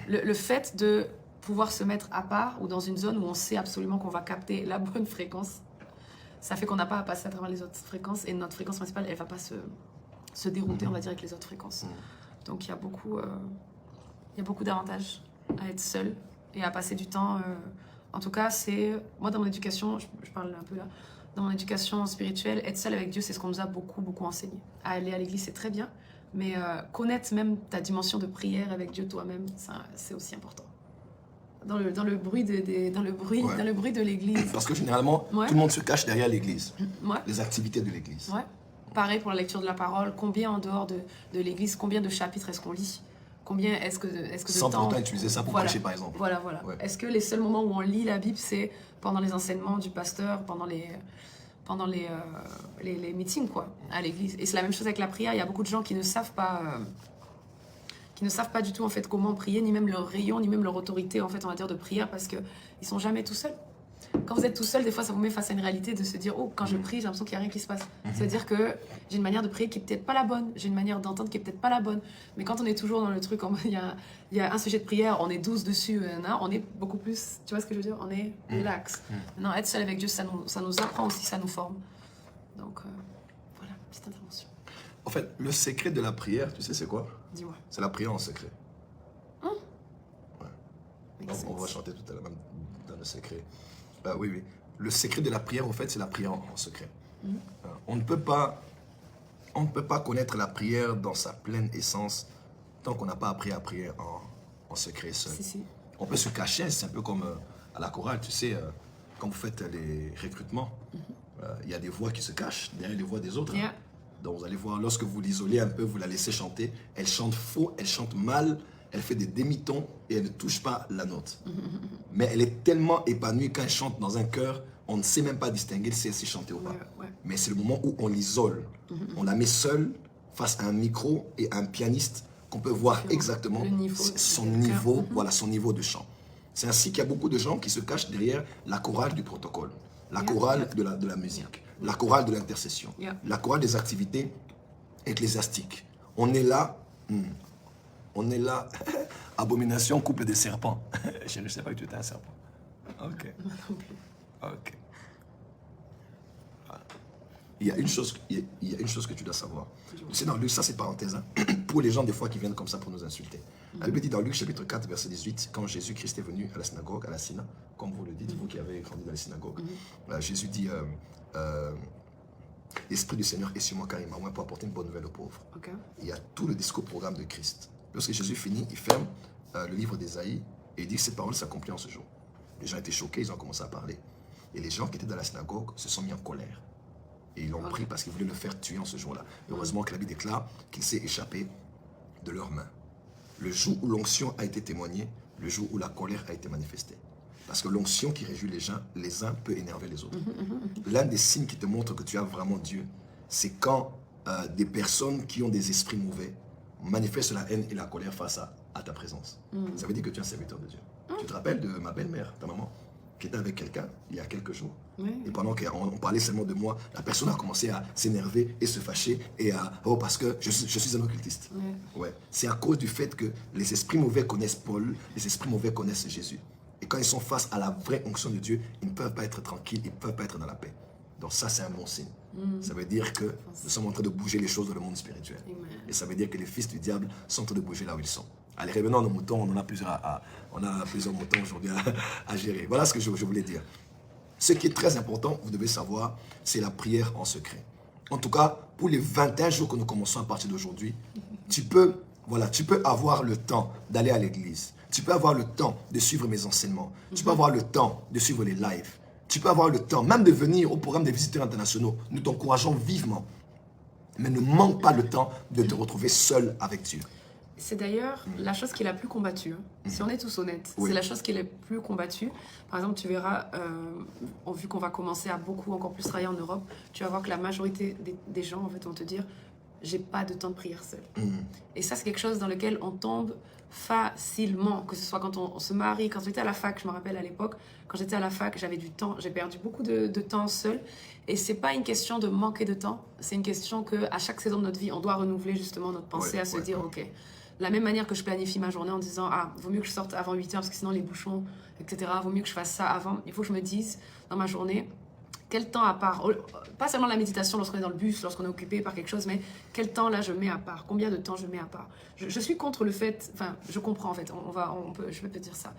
le fait de pouvoir se mettre à part ou dans une zone où on sait absolument qu'on va capter la bonne fréquence, ça fait qu'on n'a pas à passer à travers les autres fréquences et notre fréquence principale, elle ne va pas se dérouter, on va dire, avec les autres fréquences. Donc il y a beaucoup d'avantages à être seul et à passer du temps. En tout cas, moi dans mon éducation, je parle un peu là, dans mon éducation spirituelle, être seul avec Dieu, c'est ce qu'on nous a beaucoup enseigné. Aller à l'église, c'est très bien, mais connaître même ta dimension de prière avec Dieu toi-même, c'est aussi important. Dans le bruit de l'église. Parce que généralement, tout le monde se cache derrière l'église. Les activités de l'église. Ouais. Pareil pour la lecture de la parole. Combien en dehors de l'église, combien de chapitres est-ce qu'on lit? Combien est-ce que de sans temps... pourtant utiliser ça pour prêcher, par exemple. Voilà. Ouais. Est-ce que les seuls moments où on lit la Bible, c'est pendant les enseignements du pasteur, pendant les meetings, quoi, à l'église? Et c'est la même chose avec la prière. Il y a beaucoup de gens qui ne savent pas du tout, en fait, comment prier, ni même leur rayon, ni même leur autorité, en fait, en matière de prière, parce qu'ils ne sont jamais tout seuls. Quand vous êtes tout seul, des fois, ça vous met face à une réalité de se dire « Oh, quand je prie, j'ai l'impression qu'il n'y a rien qui se passe. » C'est-à-dire que j'ai une manière de prier qui n'est peut-être pas la bonne, j'ai une manière d'entendre qui n'est peut-être pas la bonne. Mais quand on est toujours dans le truc, il y a un sujet de prière, on est 12 dessus, on est beaucoup plus, tu vois ce que je veux dire? On est relax. Maintenant, être seul avec Dieu, ça nous apprend aussi, ça nous forme. Donc, voilà, petite intervention. En fait, le secret de la prière, tu sais c'est quoi? Dis-moi. C'est la prière en secret. Ouais. On va chanter tout à l'heure, même dans le secret. Oui. Le secret de la prière, en fait, c'est la prière en secret. On ne peut pas connaître la prière dans sa pleine essence tant qu'on n'a pas appris à prier en secret seul. Si. On peut se cacher, c'est un peu comme à la chorale, tu sais, quand vous faites les recrutements, il y a des voix qui se cachent derrière les voix des autres. Yeah. Donc vous allez voir, lorsque vous l'isolez un peu, vous la laissez chanter, elle chante faux, elle chante mal, elle fait des demi-tons et elle ne touche pas la note. Mais elle est tellement épanouie quand elle chante dans un chœur, on ne sait même pas distinguer si elle sait chanter ou pas. Ouais. Mais c'est le moment où on l'isole. On la met seule face à un micro et à un pianiste qu'on peut voir exactement son niveau de chant. C'est ainsi qu'il y a beaucoup de gens qui se cachent derrière la chorale du protocole, la chorale de la musique, la chorale de l'intercession, la chorale des activités ecclésiastiques. On est là, abomination, couple des serpents. Je ne sais pas que tu étais un serpent. Ok. il y a une chose que tu dois savoir. C'est dans Luc, ça c'est parenthèse, hein, pour les gens des fois qui viennent comme ça pour nous insulter. La Bible dit dans Luc chapitre 4, verset 18, quand Jésus-Christ est venu à la synagogue, à la Sina, comme vous le dites, vous qui avez grandi dans les synagogues, Jésus dit, l'Esprit du Seigneur est sur moi car il m'a envoyé pour apporter une bonne nouvelle aux pauvres. Okay. Il y a tout le discours programme de Christ. Lorsque Jésus finit, il ferme le livre d'Ésaïe et il dit que ces paroles s'accomplissent en ce jour. Les gens étaient choqués, ils ont commencé à parler. Et les gens qui étaient dans la synagogue se sont mis en colère. Et ils l'ont pris parce qu'ils voulaient le faire tuer en ce jour-là. Heureusement que la Bible déclare qu'il s'est échappé de leurs mains. Le jour où l'onction a été témoignée, le jour où la colère a été manifestée. Parce que l'onction qui réjouit les uns peut énerver les autres. L'un des signes qui te montre que tu as vraiment Dieu, c'est quand des personnes qui ont des esprits mauvais manifestent la haine et la colère face à ta présence. Ça veut dire que tu es un serviteur de Dieu. Tu te rappelles de ma belle-mère, ta maman, qui était avec quelqu'un il y a quelques jours. Et pendant qu'on parlait seulement de moi, la personne a commencé à s'énerver et se fâcher et à « Oh, parce que je suis un occultiste. » Ouais. C'est à cause du fait que les esprits mauvais connaissent Paul, les esprits mauvais connaissent Jésus. Et quand ils sont face à la vraie onction de Dieu, ils ne peuvent pas être tranquilles, ils ne peuvent pas être dans la paix. Donc ça, c'est un bon signe. Ça veut dire que nous sommes en train de bouger les choses dans le monde spirituel. Et ça veut dire que les fils du diable sont en train de bouger là où ils sont. Allez, revenons à nos moutons, on a plusieurs moutons aujourd'hui à gérer. Voilà ce que je voulais dire. Ce qui est très important, vous devez savoir, c'est la prière en secret. En tout cas, pour les 21 jours que nous commençons à partir d'aujourd'hui, tu peux avoir le temps d'aller à l'église. Tu peux avoir le temps de suivre mes enseignements. Tu peux avoir le temps de suivre les lives. Tu peux avoir le temps même de venir au programme des visiteurs internationaux. Nous t'encourageons vivement. Mais ne manque pas le temps de te retrouver seul avec Dieu. C'est d'ailleurs la chose qui est la plus combattue. Si on est tous honnêtes, c'est la chose qui est la plus combattue. Par exemple, tu verras, vu qu'on va commencer à beaucoup encore plus travailler en Europe, tu vas voir que la majorité des gens en fait, vont te dire « j'ai pas de temps de prière seul ». Et ça, c'est quelque chose dans lequel on tombe facilement, que ce soit quand on se marie, quand j'étais à la fac, je me rappelle à l'époque, quand j'étais à la fac, j'avais du temps, j'ai perdu beaucoup de temps seul. Et c'est pas une question de manquer de temps, c'est une question qu'à chaque saison de notre vie, on doit renouveler justement notre pensée à se dire « ok ». De la même manière que je planifie ma journée en disant « ah, vaut mieux que je sorte avant 8h parce que sinon les bouchons, etc. Vaut mieux que je fasse ça avant. » Il faut que je me dise dans ma journée, quel temps à part, pas seulement la méditation lorsqu'on est dans le bus, lorsqu'on est occupé par quelque chose, mais quel temps là je mets à part, combien de temps je mets à part. Je suis contre le fait, enfin je comprends en fait, je vais te dire ça.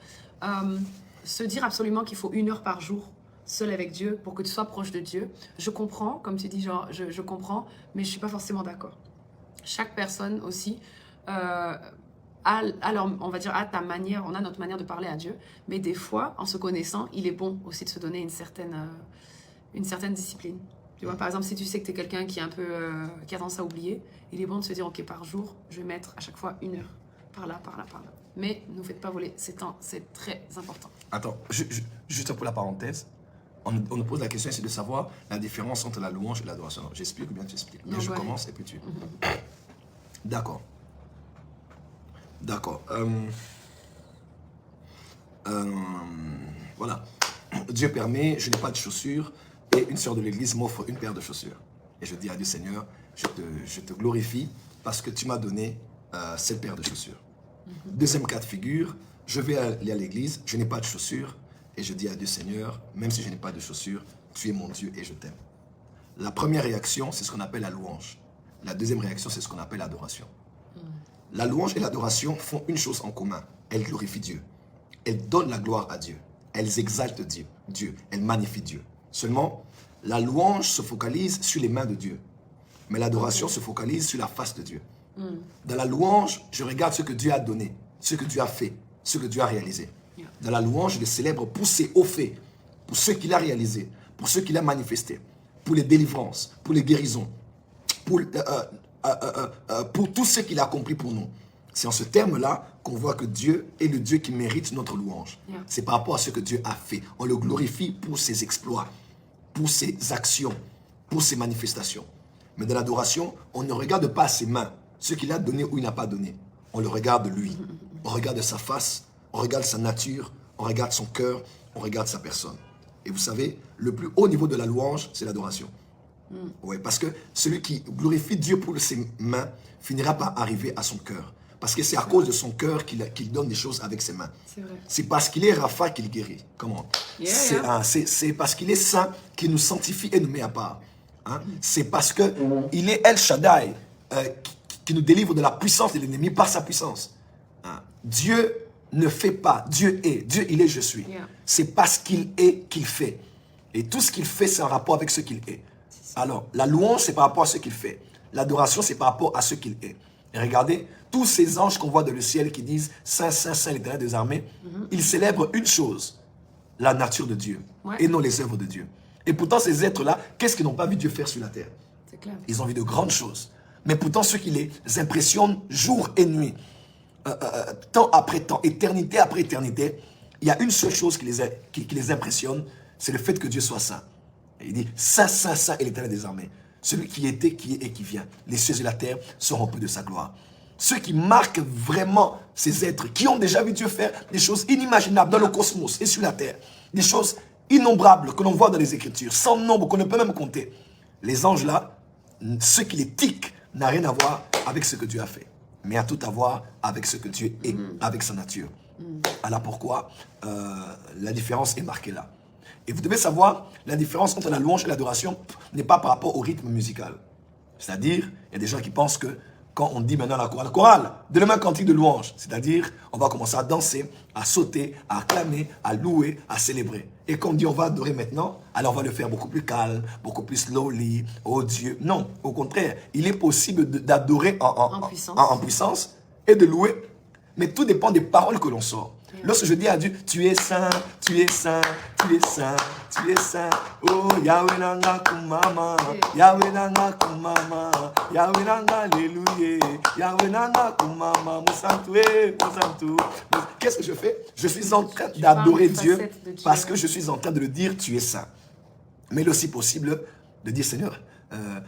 Se dire absolument qu'il faut 1 heure par jour seul avec Dieu pour que tu sois proche de Dieu, je comprends, comme tu dis, genre je comprends, mais je ne suis pas forcément d'accord. Chaque personne aussi, alors on va dire à ta manière, on a notre manière de parler à Dieu, mais des fois en se connaissant il est bon aussi de se donner une certaine discipline, tu vois. Par exemple, si tu sais que tu es quelqu'un qui est un peu qui a tendance à oublier, il est bon de se dire ok, par jour je vais mettre à chaque fois 1 heure par là, mais ne vous faites pas voler ces temps, c'est très important. Attends, juste pour la parenthèse, on nous pose la question, c'est de savoir la différence entre la louange et l'adoration. J'explique ou bien tu expliques? Je commence et puis tu... D'accord. Voilà. Dieu permet, je n'ai pas de chaussures et une sœur de l'église m'offre une paire de chaussures. Et je dis à Dieu, Seigneur, je te glorifie parce que tu m'as donné cette paire de chaussures. Deuxième cas de figure, je vais aller à l'église, je n'ai pas de chaussures et je dis à Dieu, Seigneur, même si je n'ai pas de chaussures, tu es mon Dieu et je t'aime. La première réaction, c'est ce qu'on appelle la louange. La deuxième réaction, c'est ce qu'on appelle l'adoration. La louange et l'adoration font une chose en commun. Elles glorifient Dieu. Elles donnent la gloire à Dieu. Elles exaltent Dieu. Elles magnifient Dieu. Seulement, la louange se focalise sur les mains de Dieu. Mais l'adoration se focalise sur la face de Dieu. Dans la louange, je regarde ce que Dieu a donné, ce que Dieu a fait, ce que Dieu a réalisé. Dans la louange, je le célèbre pour ses hauts faits, pour ce qu'il a réalisé, pour ce qu'il a manifesté, pour les délivrances, pour les guérisons, pour tout ce qu'il a accompli pour nous. C'est en ce terme-là qu'on voit que Dieu est le Dieu qui mérite notre louange. C'est par rapport à ce que Dieu a fait. On le glorifie pour ses exploits, pour ses actions, pour ses manifestations. Mais dans l'adoration, on ne regarde pas ses mains, ce qu'il a donné ou il n'a pas donné. On le regarde lui. On regarde sa face, on regarde sa nature, on regarde son cœur, on regarde sa personne. Et vous savez, le plus haut niveau de la louange, c'est l'adoration. Ouais, parce que celui qui glorifie Dieu pour ses mains finira par arriver à son cœur. Parce que c'est à cause de son cœur qu'il donne des choses avec ses mains. C'est parce qu'il est Rapha qu'il guérit. Comment? C'est parce qu'il est saint qu'il nous sanctifie et nous met à part. Hein? C'est parce qu'il est El Shaddai qui nous délivre de la puissance de l'ennemi par sa puissance. Hein? Dieu ne fait pas, Dieu est. Dieu, il est, je suis. Yeah. C'est parce qu'il est qu'il fait. Et tout ce qu'il fait, c'est en rapport avec ce qu'il est. Alors, la louange, c'est par rapport à ce qu'il fait. L'adoration, c'est par rapport à ce qu'il est. Et regardez, tous ces anges qu'on voit dans le ciel qui disent « Saint, Saint, Saint, l'Éternel des armées ils célèbrent une chose, la nature de Dieu, et non les œuvres de Dieu. Et pourtant, ces êtres-là, qu'est-ce qu'ils n'ont pas vu Dieu faire sur la terre? C'est clair. Ils ont vu de grandes choses. Mais pourtant, ce qui les impressionne jour et nuit, temps après temps, éternité après éternité, il y a une seule chose qui les impressionne, c'est le fait que Dieu soit saint. Et il dit, Saint, Saint, Saint est l'Éternel des armées. Celui qui était, qui est et qui vient. Les cieux et la terre seront remplis de sa gloire. Ceux qui marquent vraiment ces êtres, qui ont déjà vu Dieu faire des choses inimaginables dans le cosmos et sur la terre, des choses innombrables que l'on voit dans les Écritures, sans nombre, qu'on ne peut même compter. Les anges là, ce qui les tique n'a rien à voir avec ce que Dieu a fait, mais a tout à voir avec ce que Dieu est, avec sa nature. Alors pourquoi la différence est marquée là. Et vous devez savoir, la différence entre la louange et l'adoration n'est pas par rapport au rythme musical. C'est-à-dire, il y a des gens qui pensent que quand on dit maintenant la chorale, donnez-moi un cantique de louange. C'est-à-dire, on va commencer à danser, à sauter, à acclamer, à louer, à célébrer. Et quand on dit on va adorer maintenant, alors on va le faire beaucoup plus calme, beaucoup plus slowly, oh Dieu. Non, au contraire, il est possible d'adorer en puissance et de louer, mais tout dépend des paroles que l'on sort. Lorsque je dis à Dieu, tu es saint, tu es saint, tu es saint, tu es saint. Oh, Yahweh nanga kumama, Yahweh nanga kumama, Yahweh nanga alléluia, Yahweh nanga kumama, Moussantou, Moussantou. Qu'est-ce que je fais? Je suis en train d'adorer Dieu parce que je suis en train de le dire, tu es saint. Mais il est aussi possible de dire, Seigneur,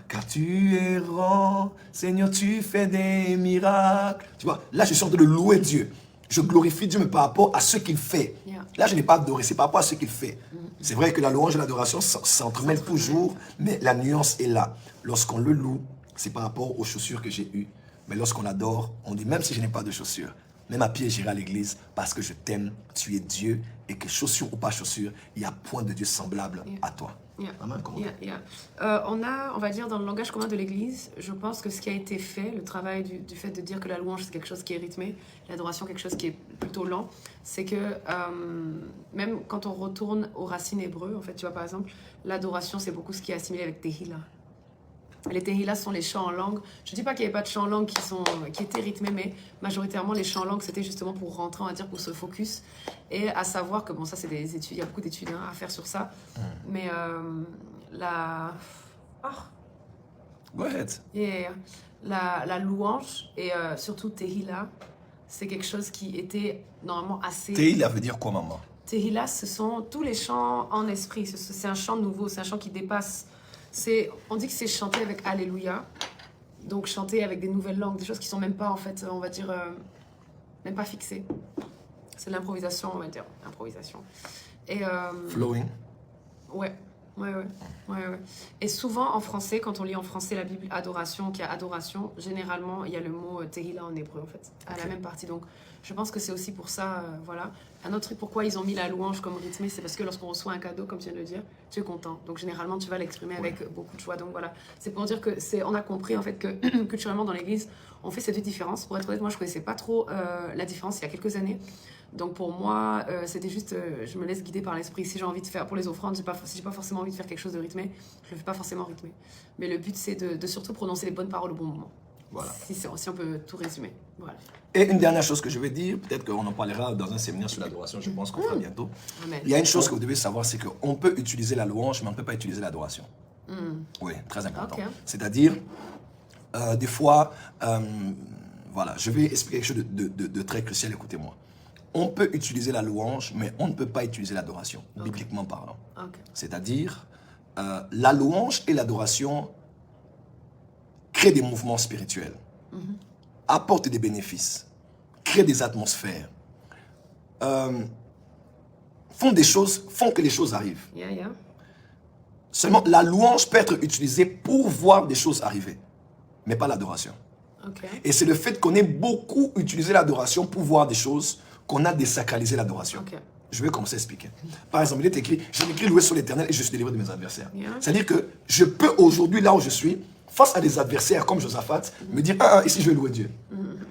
car tu es grand, Seigneur, tu fais des miracles. Tu vois, là, je suis en train de louer Dieu. Je glorifie Dieu, mais par rapport à ce qu'il fait. Là, je n'ai pas adoré, c'est par rapport à ce qu'il fait. C'est vrai que la louange et l'adoration s'entremêlent toujours, mais la nuance est là. Lorsqu'on le loue, c'est par rapport aux chaussures que j'ai eues. Mais lorsqu'on adore, on dit, même si je n'ai pas de chaussures, même à pied, j'irai à l'église parce que je t'aime, tu es Dieu, et que chaussures ou pas chaussures, il n'y a point de Dieu semblable à toi. Amen, on va dire, dans le langage commun de l'Église, je pense que ce qui a été fait, le travail du fait de dire que la louange, c'est quelque chose qui est rythmé, l'adoration, quelque chose qui est plutôt lent, c'est que même quand on retourne aux racines hébreux, en fait, tu vois, par exemple, l'adoration, c'est beaucoup ce qui est assimilé avec Tehillah. Les Tehillah sont les chants en langue. Je ne dis pas qu'il n'y avait pas de chants en langue qui étaient rythmés, mais majoritairement, les chants en langue, c'était justement pour rentrer, on va dire, pour se focus. Et à savoir que, bon, ça, c'est des études, il y a beaucoup d'études à faire sur ça. Mais Go ahead. La louange et surtout Tehillah, c'est quelque chose qui était normalement assez... Tehillah veut dire quoi, maman? Tehillah, ce sont tous les chants en esprit. C'est un chant nouveau, c'est un chant qui dépasse... On dit que c'est chanter avec Alléluia, donc chanter avec des nouvelles langues, des choses qui sont même pas, en fait, on va dire, même pas fixées. C'est de l'improvisation, on va dire, improvisation. Et, Flowing. Ouais. Et souvent, en français, quand on lit en français la Bible adoration, qu'il y a adoration, généralement, il y a le mot Tehillah en hébreu, en fait, à la même partie. Donc, je pense que c'est aussi pour ça, voilà. Un autre truc, pourquoi ils ont mis la louange comme rythmé, c'est parce que lorsqu'on reçoit un cadeau, comme tu viens de le dire, tu es content. Donc, généralement, tu vas l'exprimer avec beaucoup de joie. Donc, voilà. C'est pour dire que on a compris, en fait, que culturellement, dans l'église, on fait cette différence. Pour être honnête, moi, je connaissais pas trop la différence il y a quelques années. Donc, pour moi, c'était juste, je me laisse guider par l'esprit. Si j'ai envie de faire, pour les offrandes, si j'ai pas forcément envie de faire quelque chose de rythmé, je le fais pas forcément rythmé. Mais le but, c'est de surtout prononcer les bonnes paroles au bon moment. Voilà. Si on peut tout résumer. Voilà. Et une dernière chose que je vais dire, peut-être qu'on en parlera dans un séminaire sur l'adoration, je pense qu'on fera bientôt. Amen. Il y a une chose que vous devez savoir, c'est qu'on peut utiliser la louange, mais on ne peut pas utiliser l'adoration. Oui, très important. Okay. C'est-à-dire, des fois, voilà, je vais expliquer quelque chose de très crucial, écoutez-moi. On peut utiliser la louange, mais on ne peut pas utiliser l'adoration, bibliquement parlant. C'est-à-dire, la louange et l'adoration créent des mouvements spirituels, apportent des bénéfices, créent des atmosphères, font que les choses arrivent. Seulement, la louange peut être utilisée pour voir des choses arriver, mais pas l'adoration. Et c'est le fait qu'on ait beaucoup utilisé l'adoration pour voir des choses qu'on a désacralisé l'adoration. Je vais commencer à expliquer. Par exemple, il est écrit, j'ai écrit louer sur l'Éternel et je suis délivré de mes adversaires. Yeah. C'est-à-dire que je peux aujourd'hui, là où je suis, face à des adversaires comme Josaphat, me dire, ici je vais louer Dieu.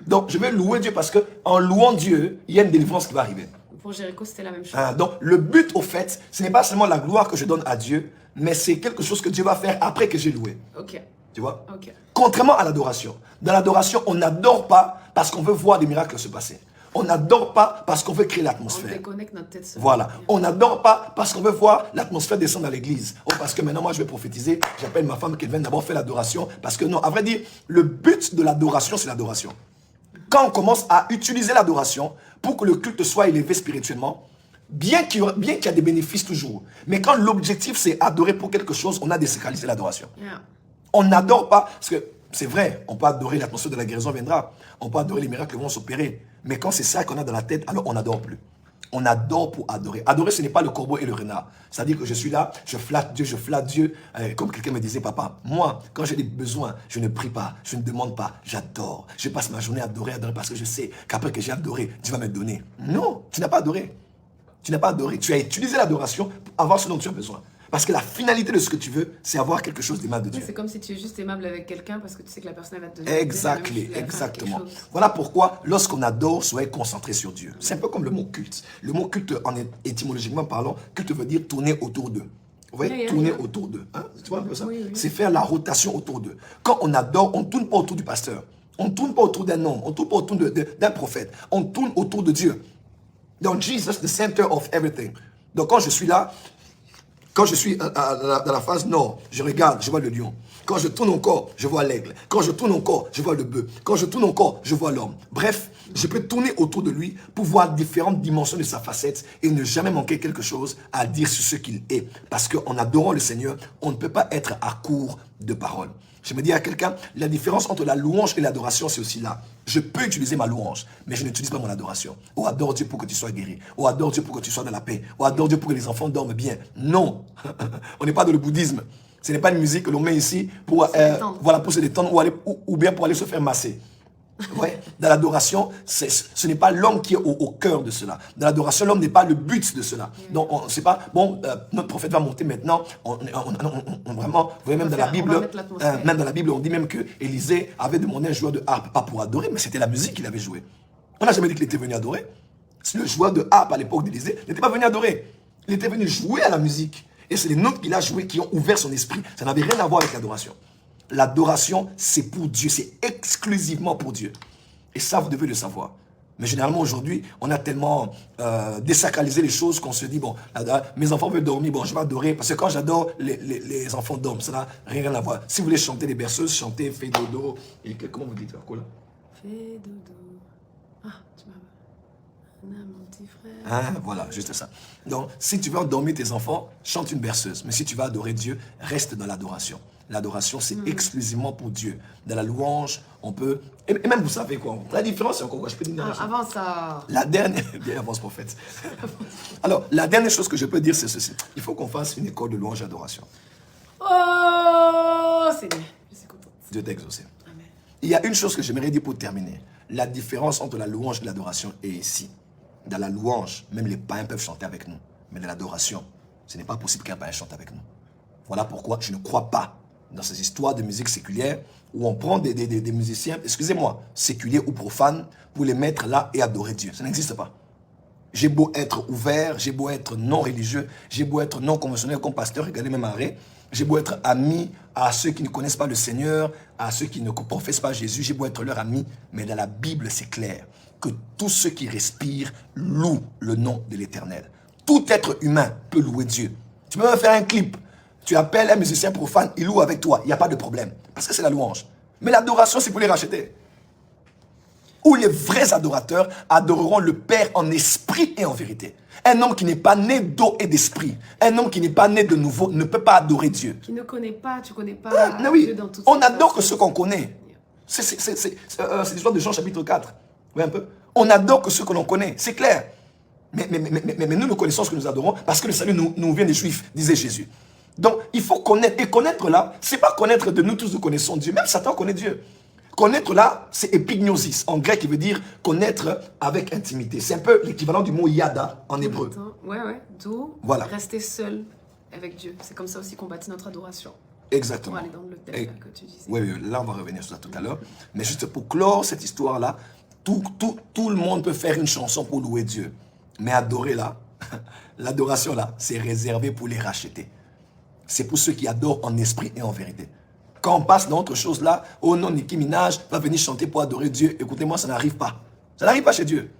Donc je vais louer Dieu parce qu'en louant Dieu, il y a une délivrance qui va arriver. Pour Jéricho, c'était la même chose. Donc le but au fait, ce n'est pas seulement la gloire que je donne à Dieu, mais c'est quelque chose que Dieu va faire après que j'ai loué. Ok. Tu vois? Ok. Contrairement à l'adoration. Dans l'adoration, on n'adore pas parce qu'on veut voir des miracles se passer. On n'adore pas parce qu'on veut créer On l'atmosphère. déconnecte notre tête. Voilà. On n'adore pas parce qu'on veut voir l'atmosphère descendre à l'église. Ou parce que maintenant, moi, je vais prophétiser. J'appelle ma femme qu'elle vienne d'abord faire l'adoration. Parce que non, à vrai dire, le but de l'adoration, c'est l'adoration. Quand on commence à utiliser l'adoration pour que le culte soit élevé spirituellement, bien qu'il y a des bénéfices toujours, mais quand l'objectif, c'est adorer pour quelque chose, on a désacralisé l'adoration. Yeah. On n'adore pas, parce que c'est vrai, on peut adorer l'atmosphère de la guérison viendra, on peut adorer les miracles qui vont s'opérer, mais quand c'est ça qu'on a dans la tête, alors on n'adore plus. On adore pour adorer. Adorer, ce n'est pas le corbeau et le renard. C'est-à-dire que je suis là, je flatte Dieu. Comme quelqu'un me disait, papa, moi, quand j'ai des besoins, je ne prie pas, je ne demande pas, j'adore. Je passe ma journée à adorer, parce que je sais qu'après que j'ai adoré, Dieu va me donner. Non, tu n'as pas adoré. Tu n'as pas adoré. Tu as utilisé l'adoration pour avoir ce dont tu as besoin. Parce que la finalité de ce que tu veux, c'est avoir quelque chose d'aimable de Dieu. C'est comme si tu es juste aimable avec quelqu'un parce que tu sais que la personne va te donner. Exactement. Voilà pourquoi, lorsqu'on adore, soyez concentré sur Dieu. C'est un peu comme le mot culte. Le mot culte, étymologiquement parlant, culte veut dire tourner autour d'eux. Vous voyez, tourner autour d'eux. Hein? Tu vois un peu ça? Oui. C'est faire la rotation autour d'eux. Quand on adore, on ne tourne pas autour du pasteur. On ne tourne pas autour d'un homme. On ne tourne pas autour d'un prophète. On tourne autour de Dieu. Donc, Jesus, the center of everything. Donc, quand je suis là, quand je suis dans la phase nord, je regarde, je vois le lion. Quand je tourne encore, je vois l'aigle. Quand je tourne encore, je vois le bœuf. Quand je tourne encore, je vois l'homme. Bref, je peux tourner autour de lui pour voir différentes dimensions de sa facette et ne jamais manquer quelque chose à dire sur ce qu'il est. Parce qu'en adorant le Seigneur, on ne peut pas être à court de paroles. Je me dis à quelqu'un, la différence entre la louange et l'adoration, c'est aussi là. Je peux utiliser ma louange, mais je n'utilise pas mon adoration. Oh, adore Dieu pour que tu sois guéri. Oh, adore Dieu pour que tu sois dans la paix. Oh, adore Dieu pour que les enfants dorment bien. Non, on n'est pas dans le bouddhisme. Ce n'est pas une musique que l'on met ici pour, voilà, pour se détendre ou bien pour aller se faire masser. Ouais. Dans l'adoration, ce n'est pas l'homme qui est au cœur de cela. Dans l'adoration, l'homme n'est pas le but de cela. Donc, c'est pas, bon, notre prophète va monter maintenant. Vraiment, vous voyez, même dans la Bible, on dit même que Élisée avait demandé un joueur de harpe, pas pour adorer, mais c'était la musique qu'il avait jouée. On n'a jamais dit qu'il était venu adorer. Le joueur de harpe à l'époque d'Élisée n'était pas venu adorer. Il était venu jouer à la musique. Et c'est les notes qu'il a jouées qui ont ouvert son esprit. Ça n'avait rien à voir avec l'adoration. L'adoration, c'est pour Dieu, c'est exclusivement pour Dieu. Et ça, vous devez le savoir. Mais généralement, aujourd'hui, on a tellement désacralisé les choses qu'on se dit, bon, mes enfants veulent dormir, bon, je vais adorer, parce que quand j'adore, les enfants dorment, ça n'a rien à voir. Si vous voulez chanter les berceuses, chantez Fais dodo, et comment vous dites, quoi là? Fais dodo. Ah, tu m'as... mon petit frère. Hein, voilà, juste ça. Donc, si tu veux endormir tes enfants, chante une berceuse. Mais si tu veux adorer Dieu, reste dans l'adoration. L'adoration, c'est exclusivement pour Dieu. Dans la louange, on peut... Et même, vous savez quoi, la différence, c'est encore quoi? Je peux dire avant ça... La dernière... Bien, avance, prophète. Alors, la dernière chose que je peux dire, c'est ceci. Il faut qu'on fasse une école de louange et d'adoration. Oh, Seigneur, je suis contente. Dieu t'a exaucé. Amen. Il y a une chose que j'aimerais dire pour terminer. La différence entre la louange et l'adoration est ici. Dans la louange, même les païens peuvent chanter avec nous. Mais dans l'adoration, ce n'est pas possible qu'un païen chante avec nous. Voilà pourquoi je ne crois pas dans ces histoires de musique séculière où on prend des musiciens, excusez-moi, séculiers ou profanes, pour les mettre là et adorer Dieu. Ça n'existe pas. J'ai beau être ouvert, j'ai beau être non religieux, j'ai beau être non conventionnel comme pasteur, regardez même arrêt, j'ai beau être ami à ceux qui ne connaissent pas le Seigneur, à ceux qui ne professent pas Jésus, j'ai beau être leur ami, mais dans la Bible, c'est clair que tous ceux qui respirent louent le nom de l'Éternel. Tout être humain peut louer Dieu. Tu peux même faire un clip. Tu appelles un musicien profane, il loue avec toi. Il n'y a pas de problème. Parce que c'est la louange. Mais l'adoration, c'est pour les racheter. Où les vrais adorateurs adoreront le Père en esprit et en vérité. Un homme qui n'est pas né d'eau et d'esprit, un homme qui n'est pas né de nouveau, ne peut pas adorer Dieu. Qui ne connaît pas, tu ne connais pas oui. Dieu dans toute On adore que ce qu'on connaît. C'est l'histoire de Jean chapitre 4. Vous voyez un peu? On adore que ce que l'on connaît. C'est clair. Mais nous, nous connaissons ce que nous adorons parce que le salut nous vient des Juifs, disait Jésus. Donc, il faut connaître. Et connaître là, c'est pas connaître de nous tous, nous connaissons Dieu. Même Satan connaît Dieu. Connaître là, c'est epignosis, en grec, qui veut dire connaître avec intimité. C'est un peu l'équivalent du mot yada en hébreu. Ouais. D'où voilà. Rester seul avec Dieu. C'est comme ça aussi qu'on bâtit notre adoration. Exactement. Pour aller dans le thème que tu disais. Oui, là, on va revenir sur ça tout à l'heure. Mais juste pour clore cette histoire-là, tout le monde peut faire une chanson pour louer Dieu. Mais adorer là, l'adoration là, c'est réservé pour les racheter. C'est pour ceux qui adorent en esprit et en vérité. Quand on passe dans autre chose là, oh non, Nicki Minaj va venir chanter pour adorer Dieu. Écoutez-moi, ça n'arrive pas. Ça n'arrive pas chez Dieu.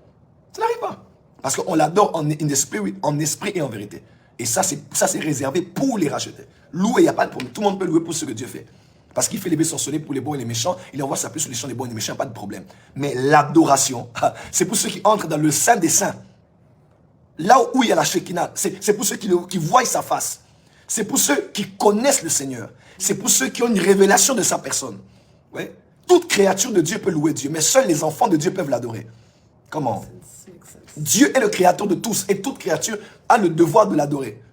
Ça n'arrive pas. Parce qu'on l'adore en esprit et en vérité. Et ça, c'est réservé pour les racheter. Louer, il n'y a pas de problème. Tout le monde peut louer pour ce que Dieu fait. Parce qu'il fait les bêtes sonner pour les bons et les méchants. Il envoie sa pluie sur les champs des bons et des méchants, pas de problème. Mais l'adoration, c'est pour ceux qui entrent dans le Saint des Saints. Là où il y a la Shekinah, c'est pour ceux qui voient sa face. C'est pour ceux qui connaissent le Seigneur. C'est pour ceux qui ont une révélation de sa personne. Ouais. Toute créature de Dieu peut louer Dieu, mais seuls les enfants de Dieu peuvent l'adorer. Comment? Dieu est le créateur de tous et toute créature a le devoir de l'adorer.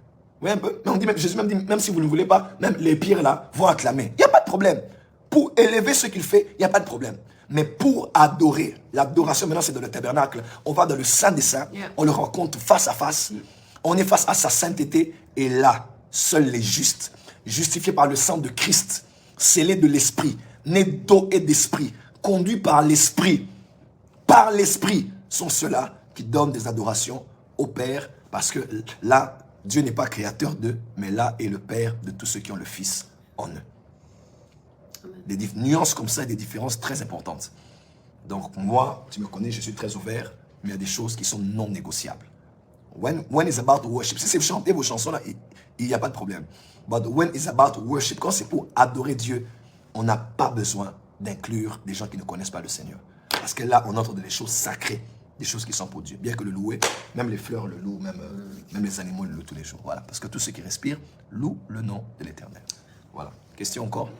Oui, un peu. Mais on dit, Jésus même dit, même si vous ne voulez pas, même les pierres là vont acclamer. Il n'y a pas de problème. Pour élever ce qu'il fait, il n'y a pas de problème. Mais pour adorer, l'adoration maintenant c'est dans le tabernacle, on va dans le Saint des Saints, on le rencontre face à face, on est face à sa sainteté et là, seuls les justes, justifiés par le sang de Christ, scellés de l'Esprit, nés d'eau et d'esprit, conduits par l'Esprit, sont ceux-là qui donnent des adorations au Père, parce que là, Dieu n'est pas créateur d'eux, mais là est le Père de tous ceux qui ont le Fils en eux. Des nuances comme ça, des différences très importantes. Donc moi, tu me connais, je suis très ouvert, mais il y a des choses qui sont non négociables. When it's about worship, si c'est chanter vos chansons là, il n'y a pas de problème. But when it's about worship, quand c'est pour adorer Dieu, on n'a pas besoin d'inclure des gens qui ne connaissent pas le Seigneur. Parce que là, on entre dans des choses sacrées, des choses qui sont pour Dieu. Bien que le louer, même les fleurs le louent, même les animaux le louent tous les jours. Voilà. Parce que tous ceux qui respirent louent le nom de l'Éternel. Voilà. Question encore?